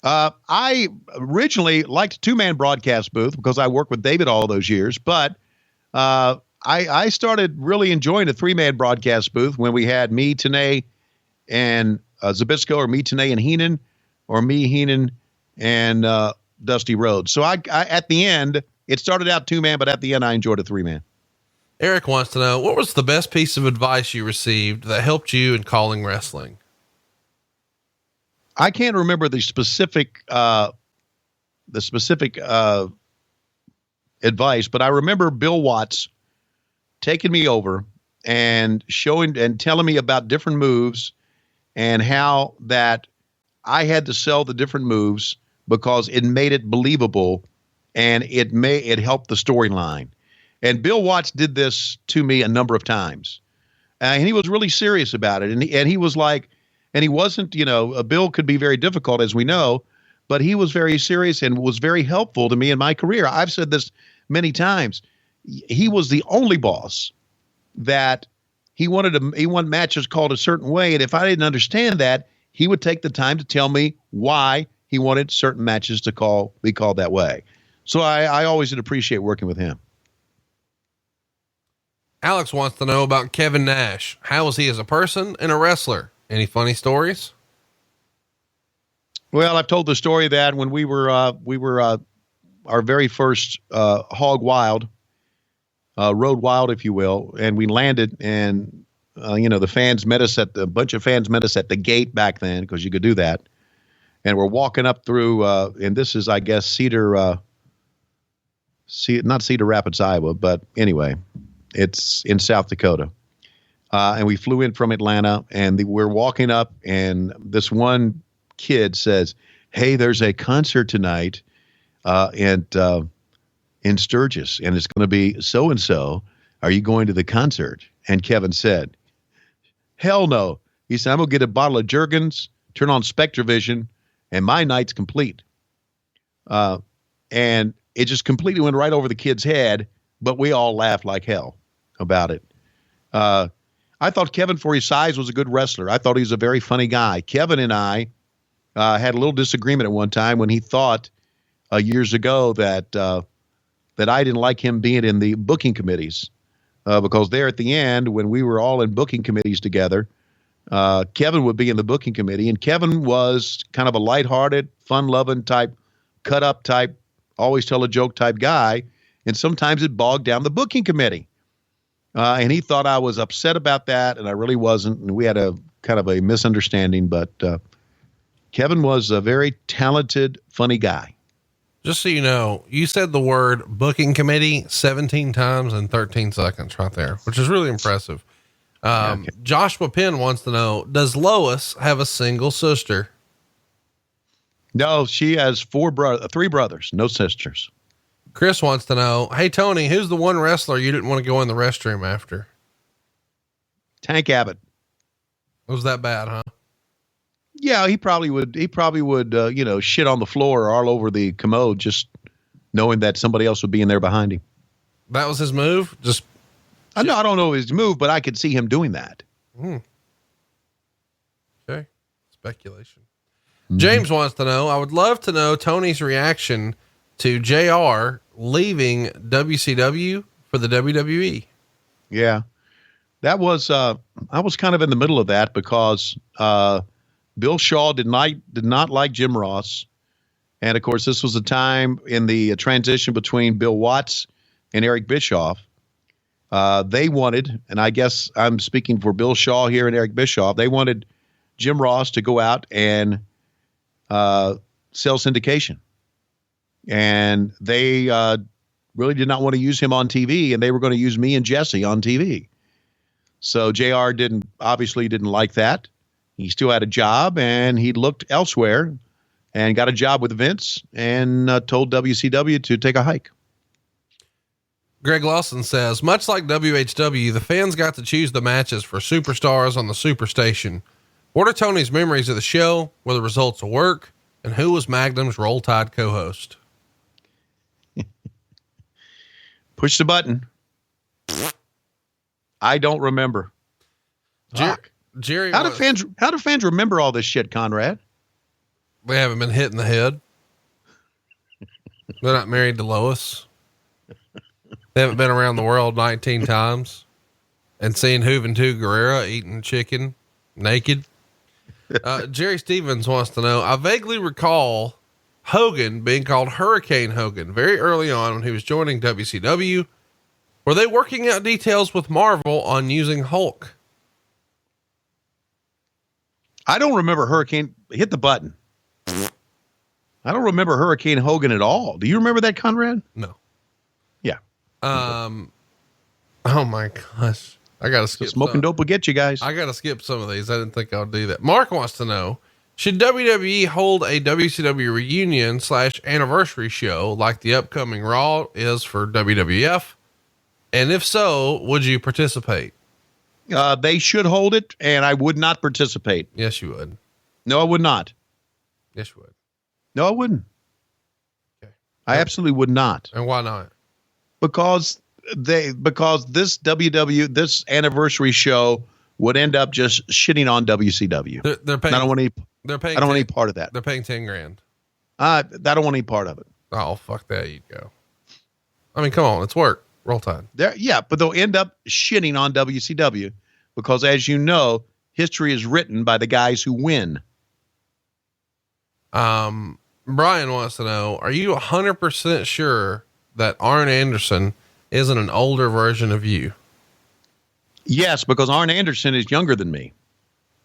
I originally liked a 2-man broadcast booth because I worked with David all those years, but I started really enjoying a 3-man broadcast booth when we had me, Tanay, and Zabisco, or me, Tanay, and Heenan, or me, Heenan, and Dusty Rhodes. So I at the end, it started out 2-man, but at the end I enjoyed a 3-man. Eric wants to know, what was the best piece of advice you received that helped you in calling wrestling? I can't remember the specific advice, but I remember Bill Watts taking me over and showing and telling me about different moves and how that I had to sell the different moves because it made it believable and it helped the storyline. And Bill Watts did this to me a number of times. And he was really serious about it. And he was like, and he wasn't, Bill could be very difficult, as we know, but he was very serious and was very helpful to me in my career. I've said this many times. He was the only boss that he wanted matches called a certain way. And if I didn't understand that, he would take the time to tell me why he wanted certain matches to be called that way. So I always did appreciate working with him. Alex wants to know about Kevin Nash. How was he as a person and a wrestler? Any funny stories? Well, I've told the story that when we were our very first Hog Wild, Road Wild, if you will, and we landed, and the fans met us a bunch of fans met us at the gate back then because you could do that, and we're walking up through, and this is, I guess, not Cedar Rapids, Iowa, but anyway, it's in South Dakota. And we flew in from Atlanta, and we're walking up, and this one kid says, "Hey, there's a concert tonight in Sturgis, and it's going to be so-and-so. Are you going to the concert?" And Kevin said, "Hell no." He said, "I'm going to get a bottle of Jergens, turn on Spectravision, and my night's complete." and it just completely went right over the kid's head, but we all laughed like hell about it. I thought Kevin, for his size, was a good wrestler. I thought he was a very funny guy. Kevin and I had a little disagreement at one time when he thought years ago that I didn't like him being in the booking committees because there at the end, when we were all in booking committees together, Kevin would be in the booking committee, and Kevin was kind of a lighthearted, fun-loving type, cut-up type, always tell a joke type guy, and sometimes it bogged down the booking committee. And he thought I was upset about that, and I really wasn't, and we had a kind of a misunderstanding, but Kevin was a very talented, funny guy. Just so you know, you said the word booking committee 17 times in 13 seconds right there, which is really impressive. Okay. Joshua Penn wants to know, does Lois have a single sister? No, she has three brothers, no sisters. Chris wants to know, hey, Tony, who's the one wrestler you didn't want to go in the restroom after? Tank Abbott. Was that bad, huh? Yeah, he probably would, shit on the floor or all over the commode, just knowing that somebody else would be in there behind him. That was his move? Just. I don't know his move, but I could see him doing that. Okay. Speculation. James wants to know, I would love to know Tony's reaction to JR leaving WCW for the WWE. Yeah, that was, I was kind of in the middle of that because, Bill Shaw did not like Jim Ross. And of course, this was a time in the transition between Bill Watts and Eric Bischoff. They wanted, and I guess I'm speaking for Bill Shaw here and Eric Bischoff, they wanted Jim Ross to go out and sell syndication. And they really did not want to use him on TV, and they were going to use me and Jesse on TV. So JR obviously didn't like that. He still had a job, and he looked elsewhere and got a job with Vince and told WCW to take a hike. Greg Lawson says, much like WHW, the fans got to choose the matches for superstars on the Superstation. What are Tony's memories of the show? Were the results of work? And who was Magnum's Roll Tide co-host? Push the button. I don't remember. Jerry, how do fans remember all this shit, Conrad? They haven't been hit in the head. They're not married to Lois. They haven't been around the world 19 times and seen Juventud Guerrera eating chicken naked. Jerry Stevens wants to know, I vaguely recall Hogan being called Hurricane Hogan very early on when he was joining WCW. Were they working out details with Marvel on using Hulk? I don't remember Hurricane. Hit the button. I don't remember Hurricane Hogan at all. Do you remember that, Conrad? No. Yeah. Oh my gosh. I got to skip. Smoking dope will get you guys. I got to skip some of these. I didn't think I would do that. Mark wants to know, should WWE hold a WCW reunion / anniversary show like the upcoming Raw is for WWF? And if so, would you participate? They should hold it, and I would not participate. Yes, you would. No, I would not. Yes, you would. No, I wouldn't. Okay. I absolutely would not. And why not? Because this anniversary show would end up just shitting on WCW. They're paying. I don't want any. They're paying. I don't want any part of that. They're paying $10,000. I don't want any part of it. Oh, fuck that. You'd go. I mean, come on, it's work. Roll Tide. Yeah, but they'll end up shitting on WCW because, as you know, history is written by the guys who win. Brian wants to know, are you 100% sure that Arn Anderson isn't an older version of you? Yes, because Arn Anderson is younger than me.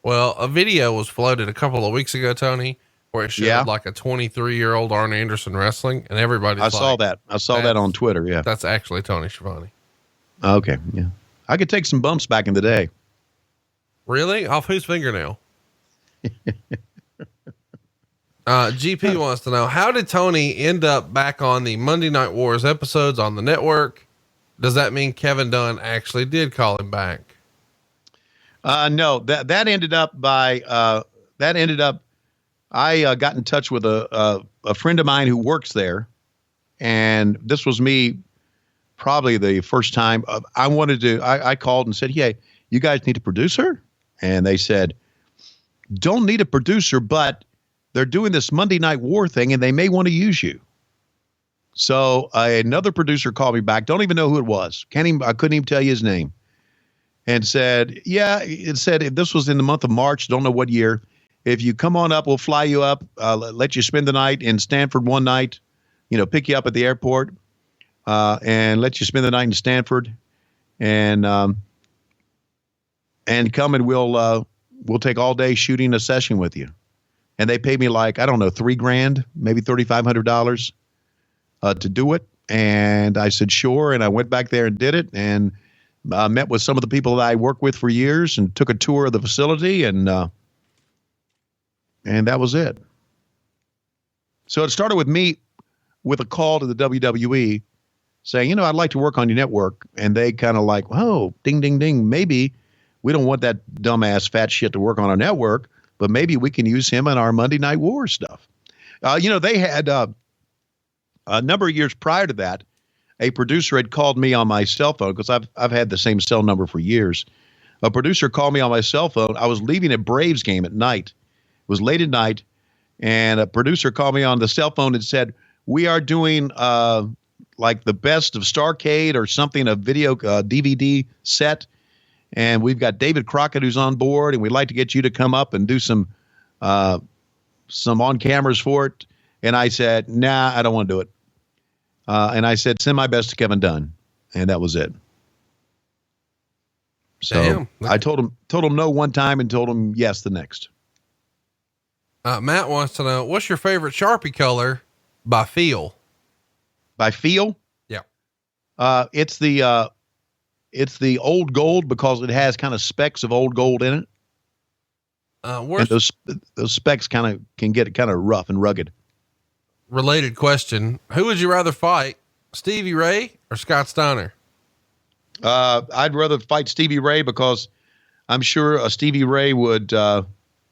Well, a video was floated a couple of weeks ago, Tony, where it showed like a 23-year-old Arn Anderson wrestling, and everybody's I saw that. I saw that on Twitter. Yeah. That's actually Tony Schiavone. Okay. Yeah. I could take some bumps back in the day. Really? Off whose fingernail? GP wants to know, how did Tony end up back on the Monday Night Wars episodes on the network? Does that mean Kevin Dunn actually did call him back? No, that ended up I got in touch with a friend of mine who works there, And this was me probably the first time I called and said, "Hey, you guys need a producer?" And they said, "Don't need a producer, but they're doing this Monday Night War thing and they may want to use you." So another producer called me back. Don't even know who it was. I couldn't even tell you his name. And said, "Yeah," it said, this was in the month of March. Don't know what year. "If you come on up, we'll fly you up, let you spend the night in Stanford one night, pick you up at the airport, and let you spend the night in Stanford, and come and we'll take all day shooting a session with you." And they paid me like, I don't know, $3,000, maybe $3,500 to do it. And I said, sure. And I went back there and did it, and met with some of the people that I worked with for years and took a tour of the facility, and that was it. So it started with me with a call to the WWE saying, I'd like to work on your network. And they kind of like, "Oh, ding, ding, ding. Maybe we don't want that dumbass fat shit to work on our network, but maybe we can use him in our Monday Night War stuff." They had a number of years prior to that, a producer had called me on my cell phone, because I've had the same cell number for years. A producer called me on my cell phone. I was leaving a Braves game at night. It was late at night, and a producer called me on the cell phone and said, "We are doing like the best of Starcade or something, a video DVD set, and we've got David Crockett who's on board, and we'd like to get you to come up and do some on cameras for it." And I said, "Nah, I don't want to do it." And I said, "Send my best to Kevin Dunn," and that was it. So damn. I told him no one time and told him yes the next. Matt wants to know, what's your favorite Sharpie color by feel? By feel? Yeah. It's the old gold, because it has kind of specks of old gold in it. And those specks can get kind of rough and rugged. Related question. Who would you rather fight, Stevie Ray or Scott Steiner? I'd rather fight Stevie Ray, because I'm sure Stevie Ray would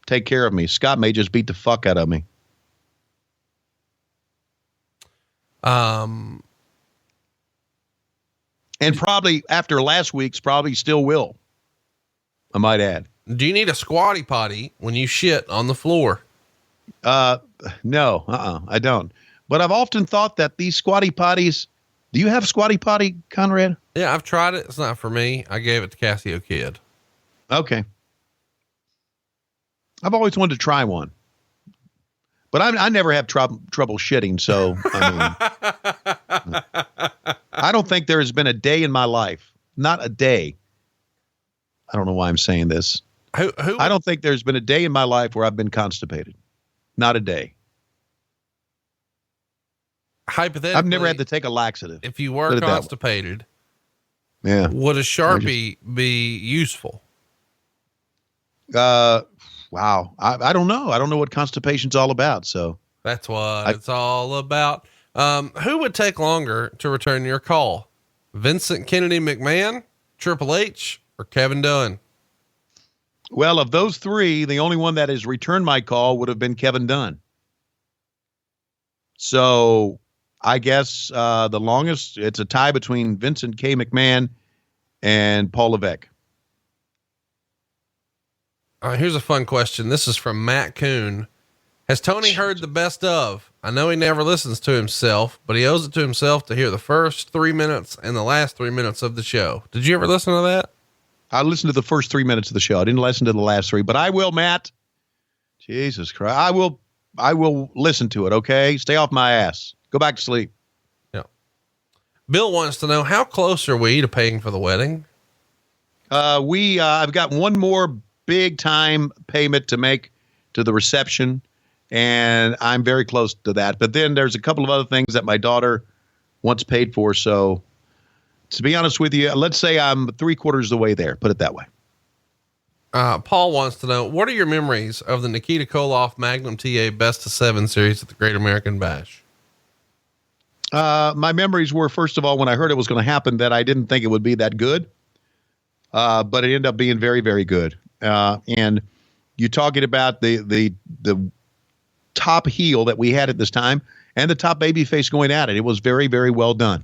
take care of me. Scott may just beat the fuck out of me. And probably after last week's, probably still will, I might add. Do you need a squatty potty when you shit on the floor? No, I don't. But I've often thought that these squatty potties, do you have a squatty potty, Conrad? Yeah, I've tried it. It's not for me. I gave it to Cassio Kid. Okay. I've always wanted to try one, but I never have trouble shitting. So, I don't think there has been a day in my life, not a day. I don't know why I'm saying this. I don't think there's been a day in my life where I've been constipated. Not a day. Hypothetically, I've never had to take a laxative. If you were constipated, yeah, would a Sharpie be useful? Wow. I don't know. I don't know what constipation's all about. So that's what it's all about. Who would take longer to return your call? Vincent Kennedy McMahon, Triple H, or Kevin Dunn? Well, of those three, the only one that has returned my call would have been Kevin Dunn. So I guess the longest, it's a tie between Vincent K. McMahon and Paul Levesque. Here's a fun question. This is from Matt Kuhn. Has Tony heard the best of? I know he never listens to himself, but he owes it to himself to hear the first 3 minutes and the last 3 minutes of the show. Did you ever listen to that? I listened to the first 3 minutes of the show. I didn't listen to the last three, but I will, Matt. Jesus Christ. I will listen to it. Okay. Stay off my ass. Go back to sleep. Yeah. Bill wants to know, how close are we to paying for the wedding? I've got one more big time payment to make to the reception, and I'm very close to that. But then there's a couple of other things that my daughter wants paid for. So to be honest with you, let's say I'm 3/4 of the way there. Put it that way. Paul wants to know, what are your memories of the Nikita Koloff Magnum TA Best of 7 series at the Great American Bash? My memories were, first of all, when I heard it was going to happen, that I didn't think it would be that good. But it ended up being very, very good. And you talking about the top heel that we had at this time and the top babyface going at it. It was very, very well done.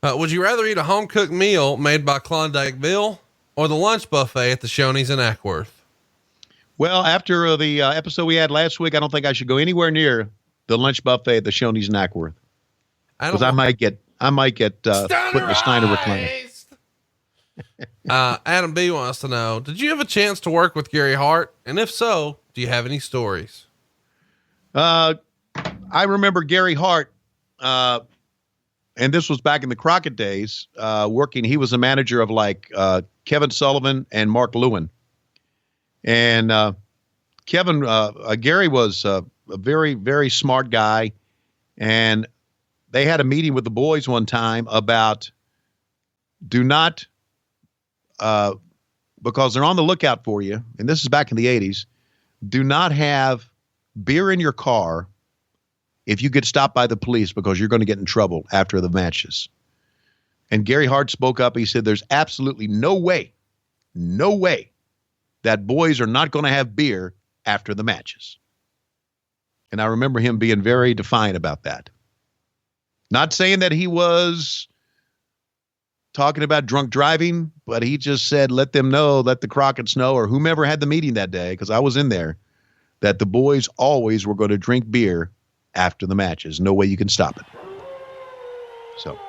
Would you rather eat a home-cooked meal made by Klondikeville or the lunch buffet at the Shoney's in Ackworth? Well, after the episode we had last week, I don't think I should go anywhere near the lunch buffet at the Shoney's in Ackworth, because I might get put in the Steiner recliner. Adam B wants to know, did you have a chance to work with Gary Hart? And if so, do you have any stories? I remember Gary Hart, and this was back in the Crockett days, working. He was a manager of like Kevin Sullivan and Mark Lewin. And Gary was a very, very smart guy. And they had a meeting with the boys one time about do not, because they're on the lookout for you, and this is back in the 80s, do not have beer in your car if you get stopped by the police, because you're going to get in trouble after the matches. And Gary Hart spoke up. He said, there's absolutely no way that boys are not going to have beer after the matches. And I remember him being very defiant about that. Not saying that he was talking about drunk driving, but he just said, let them know, let the Crockett's know, or whomever had the meeting that day, because I was in there, that the boys always were going to drink beer after the matches. No way you can stop it. So,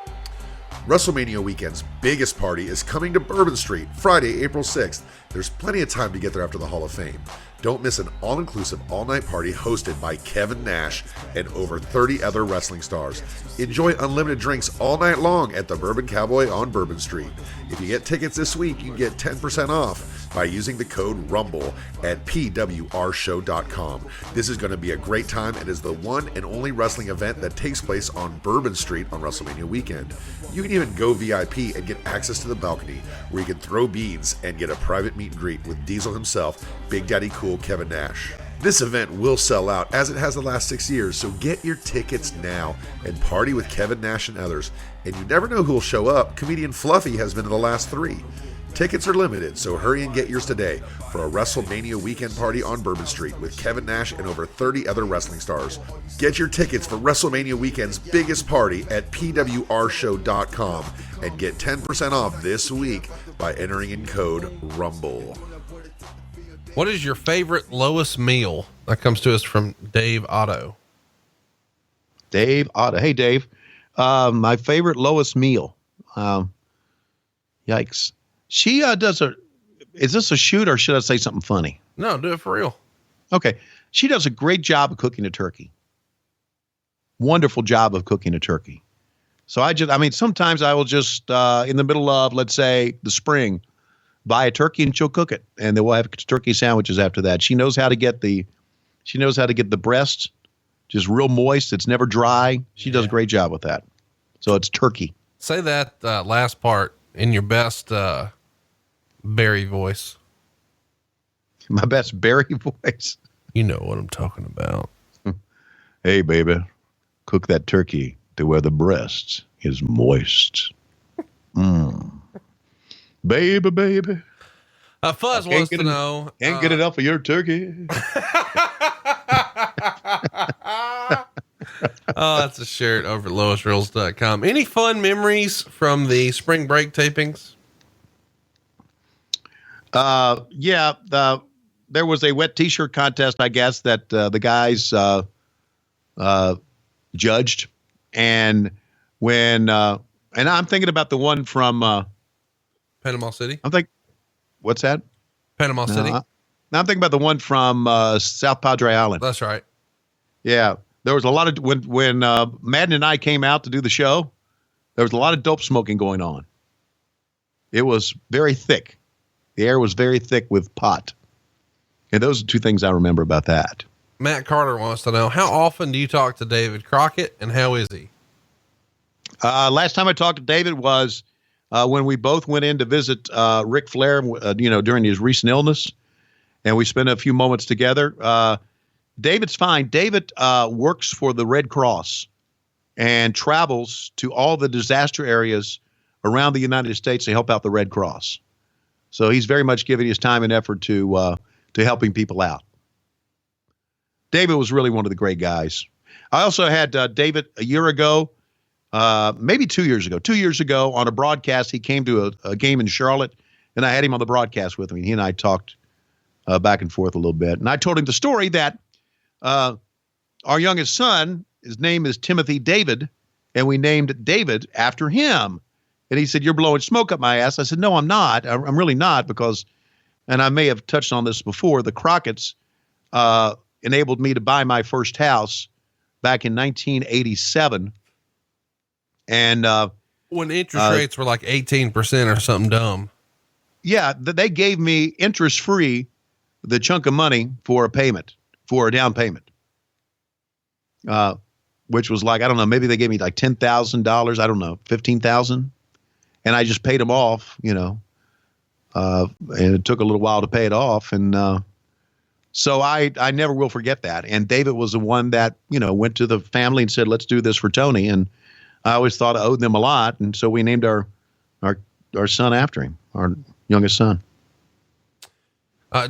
WrestleMania weekend's biggest party is coming to Bourbon Street, Friday, April 6th. There's plenty of time to get there after the Hall of Fame. Don't miss an all-inclusive all-night party hosted by Kevin Nash and over 30 other wrestling stars. Enjoy unlimited drinks all night long at the Bourbon Cowboy on Bourbon Street. If you get tickets this week, you can get 10% off by using the code RUMBLE at pwrshow.com. This is going to be a great time and is the one and only wrestling event that takes place on Bourbon Street on WrestleMania weekend. You can even go VIP and get access to the balcony, where you can throw beads and get a private meet and greet with Diesel himself, Big Daddy Cool Kevin Nash. This event will sell out, as it has the last 6 years, so get your tickets now and party with Kevin Nash and others. And you never know who will show up. Comedian Fluffy has been to the last 3. Tickets are limited, so hurry and get yours today for a WrestleMania weekend party on Bourbon Street with Kevin Nash and over 30 other wrestling stars. Get your tickets for WrestleMania weekend's biggest party at pwrshow.com and get 10% off this week by entering in code RUMBLE. What is your favorite lowest meal? That comes to us from Dave Otto. Dave Otto. Hey, Dave. My favorite lowest meal. Yikes. She does is this a shoot, or should I say something funny? No, do it for real. Okay. She does a great job of cooking a turkey. Wonderful job of cooking a turkey. So sometimes I will just, in the middle of, let's say, the spring, buy a turkey and she'll cook it. And then we'll have turkey sandwiches after that. She knows how to get the breast just real moist. It's never dry. She does a great job with that. So it's turkey. Say that last part in your best Barry voice. My best Barry voice. You know what I'm talking about. Hey, baby, cook that turkey to where the breast is moist. Baby. Fuzz wants to know. Can't get enough of your turkey. Oh, that's a shirt over at LoisReels.com. Any fun memories from the spring break tapings? There was a wet t-shirt contest, I guess, that the guys judged. And when and I'm thinking about the one from Panama City. What's that? Panama City. Now I'm thinking about the one from South Padre Island. That's right. Yeah. There was a lot of, when Madden and I came out to do the show, there was a lot of dope smoking going on. It was very thick. The air was very thick with pot. And those are two things I remember about that. Matt Carter wants to know, how often do you talk to David Crockett and how is he? Last time I talked to David was when we both went in to visit Ric Flair, during his recent illness. And we spent a few moments together. David's fine. David works for the Red Cross and travels to all the disaster areas around the United States to help out the Red Cross. So he's very much giving his time and effort to to helping people out. David was really one of the great guys. I also had David a year ago, maybe 2 years ago. 2 years ago on a broadcast, he came to a game in Charlotte, and I had him on the broadcast with me. He and I talked back and forth a little bit. And I told him the story that our youngest son, his name is Timothy David, and we named David after him. And he said, "You're blowing smoke up my ass." I said, "No, I'm not. I'm really not, because," and I may have touched on this before, the Crockett's enabled me to buy my first house back in 1987. And when interest rates were like 18% or something dumb. Yeah, they gave me interest-free the chunk of money for a down payment, which was like, I don't know, maybe they gave me like $10,000, I don't know, $15,000, and I just paid them off, and it took a little while to pay it off, and so I never will forget that. And David was the one that, went to the family and said, "Let's do this for Tony," and I always thought I owed them a lot, and so we named our son after him, our youngest son.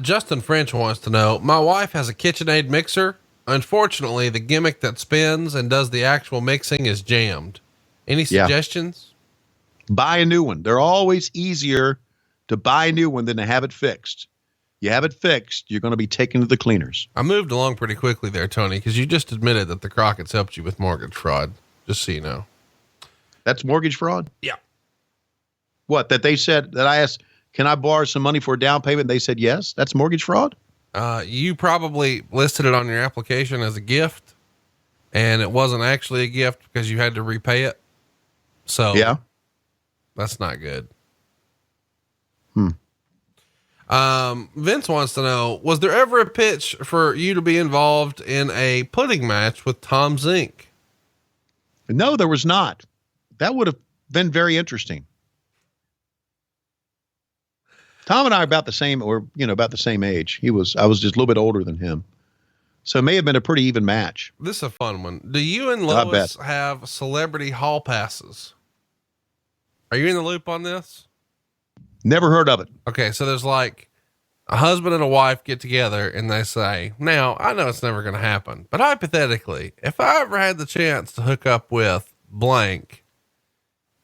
Justin French wants to know, my wife has a KitchenAid mixer. Unfortunately, the gimmick that spins and does the actual mixing is jammed. Any suggestions? Buy a new one. They're always easier to buy a new one than to have it fixed. You have it fixed, you're going to be taken to the cleaners. I moved along pretty quickly there, Tony, because you just admitted that the Crockett's helped you with mortgage fraud. Just so you know. That's mortgage fraud? Yeah. What, that they said, that I asked, "Can I borrow some money for a down payment?" They said yes. That's mortgage fraud? You probably listed it on your application as a gift, and it wasn't actually a gift because you had to repay it. So yeah, that's not good. Vince wants to know, was there ever a pitch for you to be involved in a pudding match with Tom Zink? No, there was not. That would have been very interesting. Tom and I are about the same, or, about the same age. I was just a little bit older than him. So it may have been a pretty even match. This is a fun one. Do you and Lois have celebrity hall passes? Are you in the loop on this? Never heard of it. Okay. So there's like a husband and a wife get together and they say, now I know it's never going to happen, but hypothetically, if I ever had the chance to hook up with blank,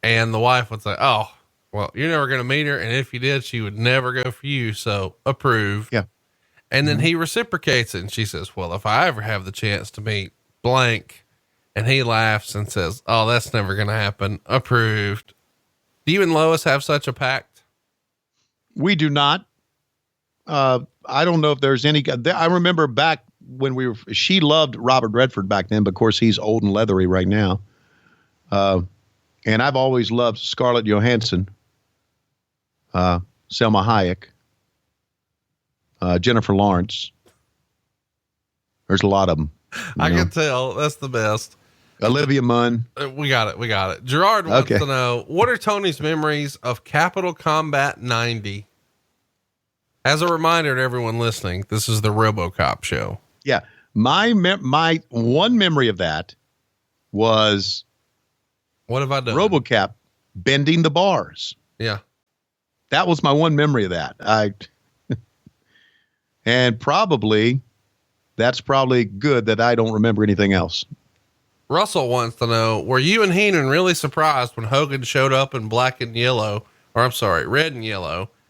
and the wife would say, "Oh, well, you're never going to meet her. And if you did, she would never go for you. So approve." Yeah. And then he reciprocates it. And she says, "Well, if I ever have the chance to meet blank," and he laughs and says, "Oh, that's never going to happen. Approved." Do you and Lois have such a pact? We do not. I don't know if there's any, I remember back when she loved Robert Redford back then, but of course he's old and leathery right now. And I've always loved Scarlett Johansson, Selma Hayek, Jennifer Lawrence. There's a lot of them. I can tell. That's the best. Olivia Munn. We got it. Gerard wants to know, what are Tony's memories of Capital Combat 90? As a reminder to everyone listening, this is the RoboCop show. Yeah. My one memory of that was, what have I done? RoboCop bending the bars. Yeah. That was my one memory of that. And that's probably good that I don't remember anything else. Russell wants to know, were you and Heenan really surprised when Hogan showed up in red and yellow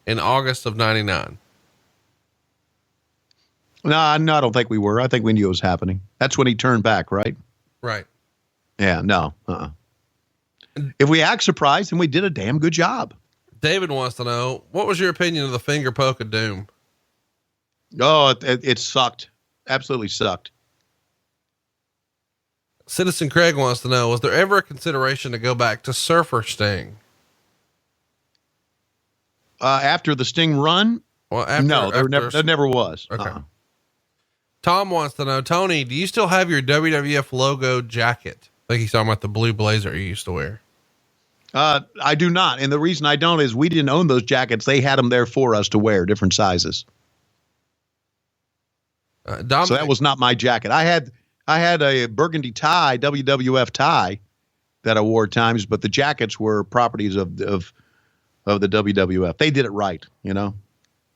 in August of 99? No, I don't think we were. I think we knew it was happening. That's when he turned back, right? Right. Yeah, no. If we act surprised, then we did a damn good job. David wants to know, what was your opinion of the finger poke of doom? Oh, it sucked. Absolutely sucked. Citizen Craig wants to know, was there ever a consideration to go back to Surfer Sting? After the Sting run? Well, there never was. Okay. Tom wants to know, Tony, do you still have your WWF logo jacket? I think he's talking about the blue blazer you used to wear. I do not. And the reason I don't is we didn't own those jackets. They had them there for us to wear, different sizes. So that was not my jacket. I had a burgundy tie, WWF tie, that I wore at times, but the jackets were properties of the WWF. They did it right,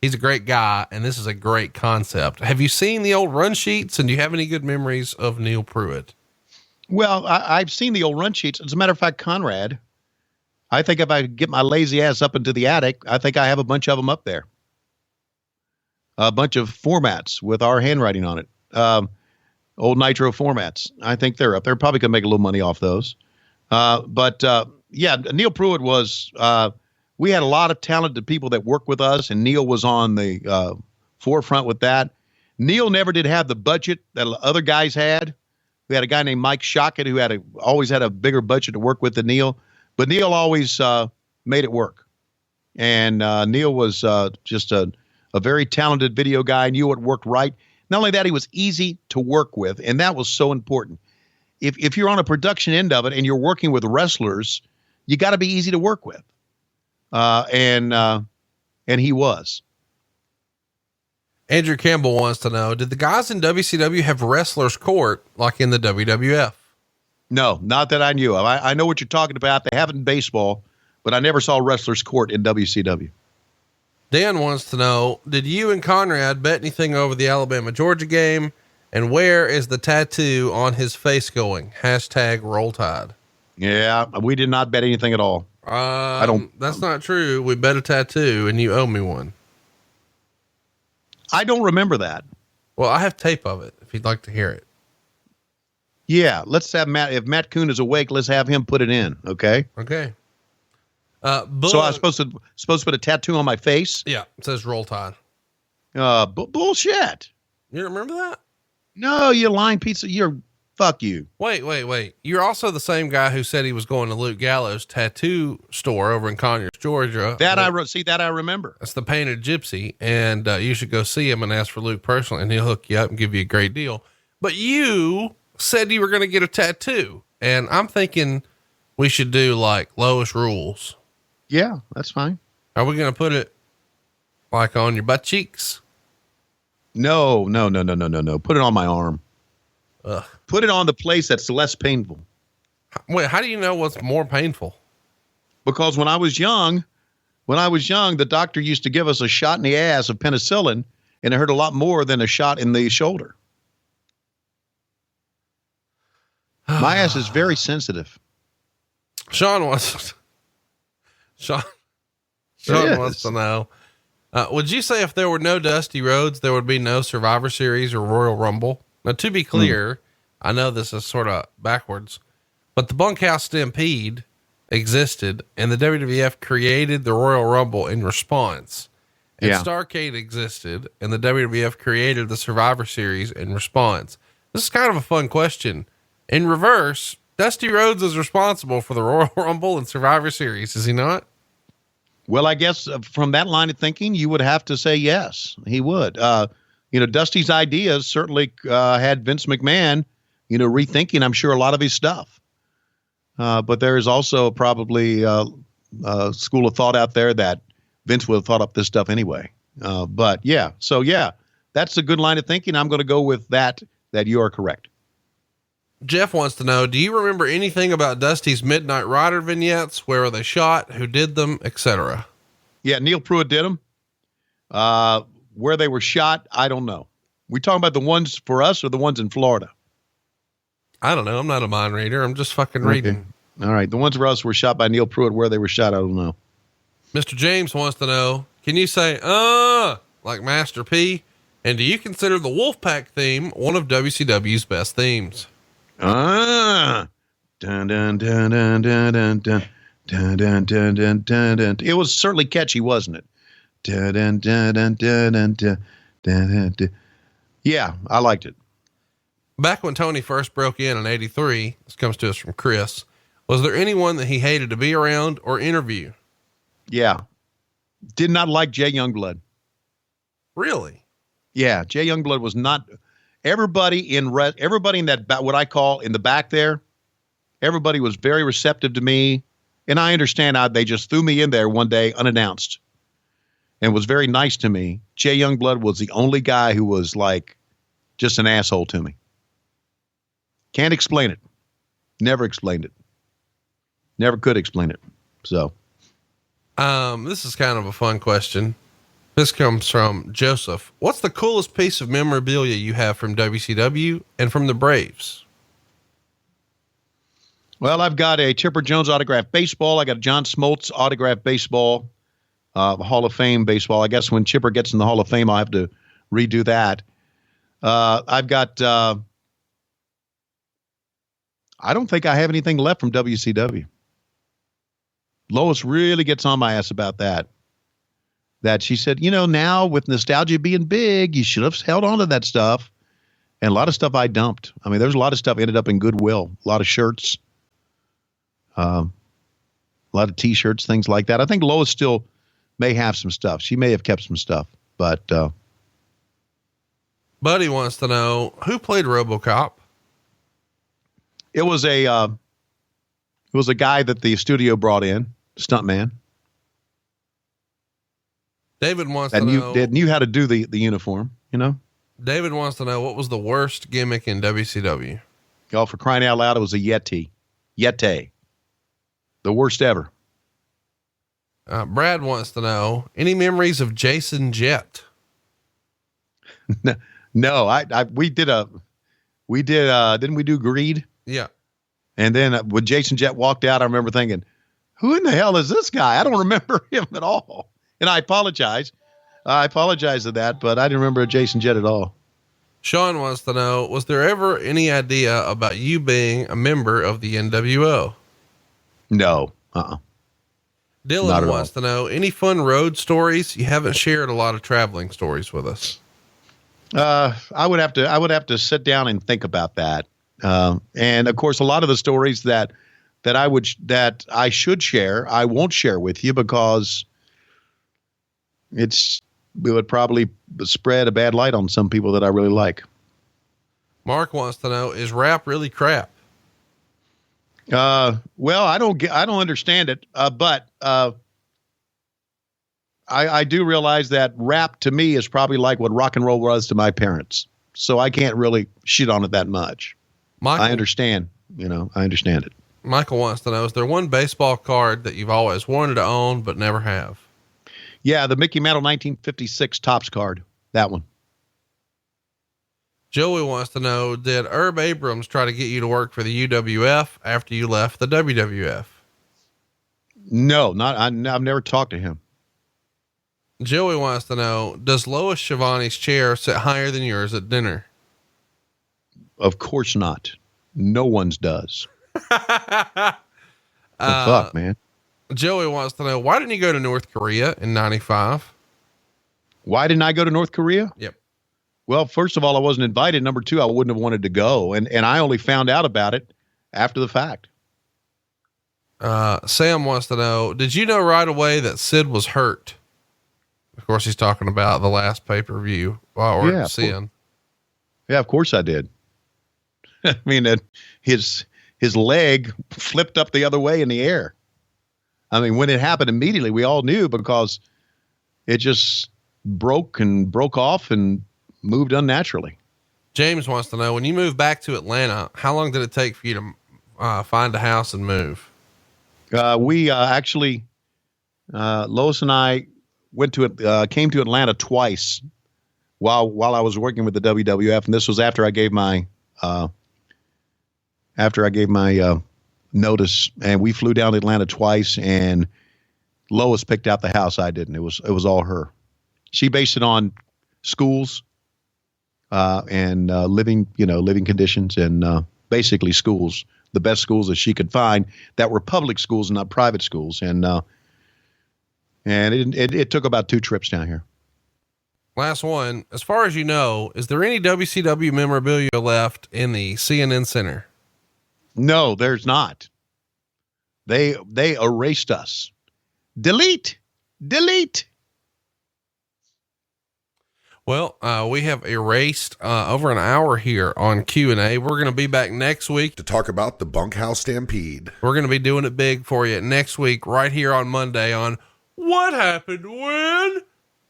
He's a great guy, and this is a great concept. Have you seen the old run sheets, and do you have any good memories of Neil Pruitt? Well, I've seen the old run sheets. As a matter of fact, Conrad, I think if I get my lazy ass up into the attic, I think I have a bunch of them up there. A bunch of formats with our handwriting on it. Old Nitro formats. I think they're up there. Probably could make a little money off those. Yeah, Neil Pruitt was, we had a lot of talented people that worked with us, and Neil was on the forefront with that. Neil never did have the budget that other guys had. We had a guy named Mike Shockett who always had a bigger budget to work with than Neil, but Neil always made it work. And Neil was just a very talented video guy, knew what worked right. Not only that, he was easy to work with, and that was so important. If you're on a production end of it and you're working with wrestlers, you got to be easy to work with. And he was. Andrew Campbell wants to know, did the guys in WCW have wrestlers court like in the WWF? No, not that I knew of. I know what you're talking about. They have it in baseball, but I never saw wrestlers court in WCW. Dan wants to know, did you and Conrad bet anything over the Alabama-Georgia game? And where is the tattoo on his face going? # Roll Tide. Yeah, we did not bet anything at all. That's not true. We bet a tattoo and you owe me one. I don't remember that. Well, I have tape of it if you'd like to hear it. Yeah, let's have Matt. If Matt Kuhn is awake, let's have him put it in. Okay. Okay. So I was supposed to put a tattoo on my face. Yeah. It says Roll Tide. Bullshit. You remember that? No, you lying pizza. Fuck you. Wait. You're also the same guy who said he was going to Luke Gallows' tattoo store over in Conyers, Georgia. That I remember. That's the Painted Gypsy. And, you should go see him and ask for Luke personally, and he'll hook you up and give you a great deal. But you said you were going to get a tattoo, and I'm thinking we should do like Lois Rules. Yeah, that's fine. Are we going to put it like on your butt cheeks? No. Put it on my arm. Ugh. Put it on the place that's less painful. Wait, how do you know what's more painful? Because when I was young, the doctor used to give us a shot in the ass of penicillin, and it hurt a lot more than a shot in the shoulder. My ass is very sensitive. Sean wants to know, would you say if there were no Dusty Rhodes, there would be no Survivor Series or Royal Rumble? Now, to be clear, I know this is sort of backwards, but the Bunkhouse Stampede existed and the WWF created the Royal Rumble in response. And Starrcade existed and the WWF created the Survivor Series in response. This is kind of a fun question. In reverse, Dusty Rhodes is responsible for the Royal Rumble and Survivor Series, is he not? Well, I guess from that line of thinking, you would have to say yes, he would. Dusty's ideas certainly had Vince McMahon, rethinking, I'm sure, a lot of his stuff. But there is also probably a school of thought out there that Vince would have thought up this stuff anyway. But yeah, that's a good line of thinking. I'm going to go with that you are correct. Jeff wants to know, do you remember anything about Dusty's Midnight Rider vignettes? Where were they shot? Who did them, etc.? Yeah, Neil Pruitt did them. Where they were shot, I don't know. We talking about the ones for us or the ones in Florida? I don't know. I'm not a mind reader. I'm just fucking reading. All right. The ones for us were shot by Neil Pruitt. Where they were shot, I don't know. Mr. James wants to know, can you say, like Master P? And do you consider the Wolfpack theme one of WCW's best themes? Dun, dun, dun, dun, dun, dun, dun, dun, dun, dun, dun, dun, dun. It was certainly catchy, wasn't it? Dun, dun, dun, dun, dun, dun, dun, dun, dun. Yeah, I liked it. Back when Tony first broke in 83, this comes to us from Chris, was there anyone that he hated to be around or interview? Yeah. Did not like Jay Youngblood. Really? Yeah. Jay Youngblood was not. Everybody in that, what I call in the back there, everybody was very receptive to me. And I understand how they just threw me in there one day unannounced and was very nice to me. Jay Youngblood was the only guy who was like just an asshole to me. Can't explain it. Never explained it. Never could explain it. So, this is kind of a fun question. This comes from Joseph. What's the coolest piece of memorabilia you have from WCW and from the Braves? Well, I've got a Chipper Jones autographed baseball. I got a John Smoltz autographed baseball, Hall of Fame baseball. I guess when Chipper gets in the Hall of Fame, I'll have to redo that. I've got, I don't think I have anything left from WCW. Lois really gets on my ass about that. That she said, now with nostalgia being big, you should have held on to that stuff. And a lot of stuff I dumped. I mean, there's a lot of stuff ended up in Goodwill, a lot of shirts, a lot of T-shirts, things like that. I think Lois still may have some stuff. She may have kept some stuff, but Buddy wants to know who played RoboCop. It was a guy that the studio brought in, stuntman. David wants that to know. That knew how to do the uniform, David wants to know what was the worst gimmick in WCW. Oh, for crying out loud, it was a Yeti. The worst ever. Brad wants to know any memories of Jason Jett. No, didn't we do Greed? Yeah. And then when Jason Jett walked out, I remember thinking, who in the hell is this guy? I don't remember him at all. And I apologize. I apologize to that, but I didn't remember Jason Jett at all. Sean wants to know, was there ever any idea about you being a member of the NWO? No. Dylan wants to know any fun road stories. You haven't shared a lot of traveling stories with us. I would have to sit down and think about that. And of course, a lot of the stories that I should share, I won't share with you because it would probably spread a bad light on some people that I really like. Mark wants to know, is rap really crap? Well, I don't understand it. But I do realize that rap to me is probably like what rock and roll was to my parents. So I can't really shit on it that much. I understand, I understand it. Michael wants to know, is there one baseball card that you've always wanted to own, but never have? Yeah. The Mickey Mantle 1956 Topps card. That one. Joey wants to know, did Herb Abrams try to get you to work for the UWF after you left the WWF? No, I've never talked to him. Joey wants to know, does Lois Schiavone's chair sit higher than yours at dinner? Of course not. No one's does. Fuck, man. Joey wants to know, why didn't you go to North Korea in 95? Why didn't I go to North Korea? Yep. Well, first of all, I wasn't invited. Number two, I wouldn't have wanted to go. And I only found out about it after the fact. Sam wants to know, did you know right away that Sid was hurt? Of course, he's talking about the last pay-per-view or Sin. Yeah, of course I did. I mean, his leg flipped up the other way in the air. I mean, when it happened immediately, we all knew because it just broke off and moved unnaturally. James wants to know, when you moved back to Atlanta, how long did it take for you to find a house and move? We actually, Lois and I came to Atlanta twice while I was working with the WWF. And this was after I gave my notice, and we flew down to Atlanta twice, and Lois picked out the house. I didn't. It was all her. She based it on schools, and living conditions, and basically schools, the best schools that she could find that were public schools and not private schools. And it took about 2 trips down here. Last one. As far as you know, is there any WCW memorabilia left in the CNN Center? No, there's not. They erased us. Delete. Well, we have erased over an hour here on Q&A. We're going to be back next week to talk about the Bunkhouse Stampede. We're going to be doing it big for you next week, right here on Monday on What Happened When?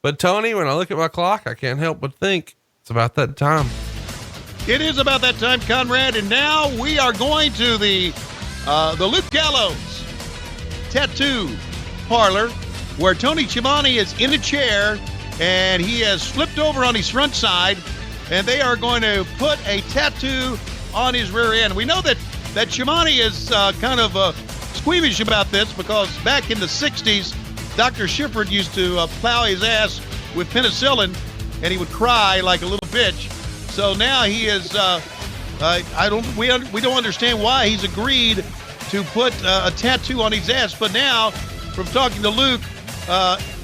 But Tony, when I look at my clock, I can't help but think it's about that time. It is about that time, Conrad. And now we are going to the Luke Gallows Tattoo Parlor, where Tony Schiavone is in a chair and he has flipped over on his front side, and they are going to put a tattoo on his rear end. We know that Schiavone is kind of squeamish about this because back in the 60s, Dr. Shifford used to plow his ass with penicillin, and he would cry like a little bitch. So now he is, we don't understand why he's agreed to put a tattoo on his ass. But now, from talking to Luke,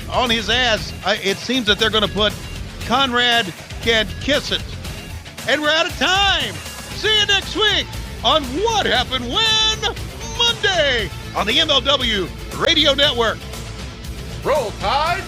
on his ass, it seems that they're going to put Conrad Can Kiss It. And we're out of time. See you next week on What Happened When Monday on the MLW Radio Network. Roll Tide.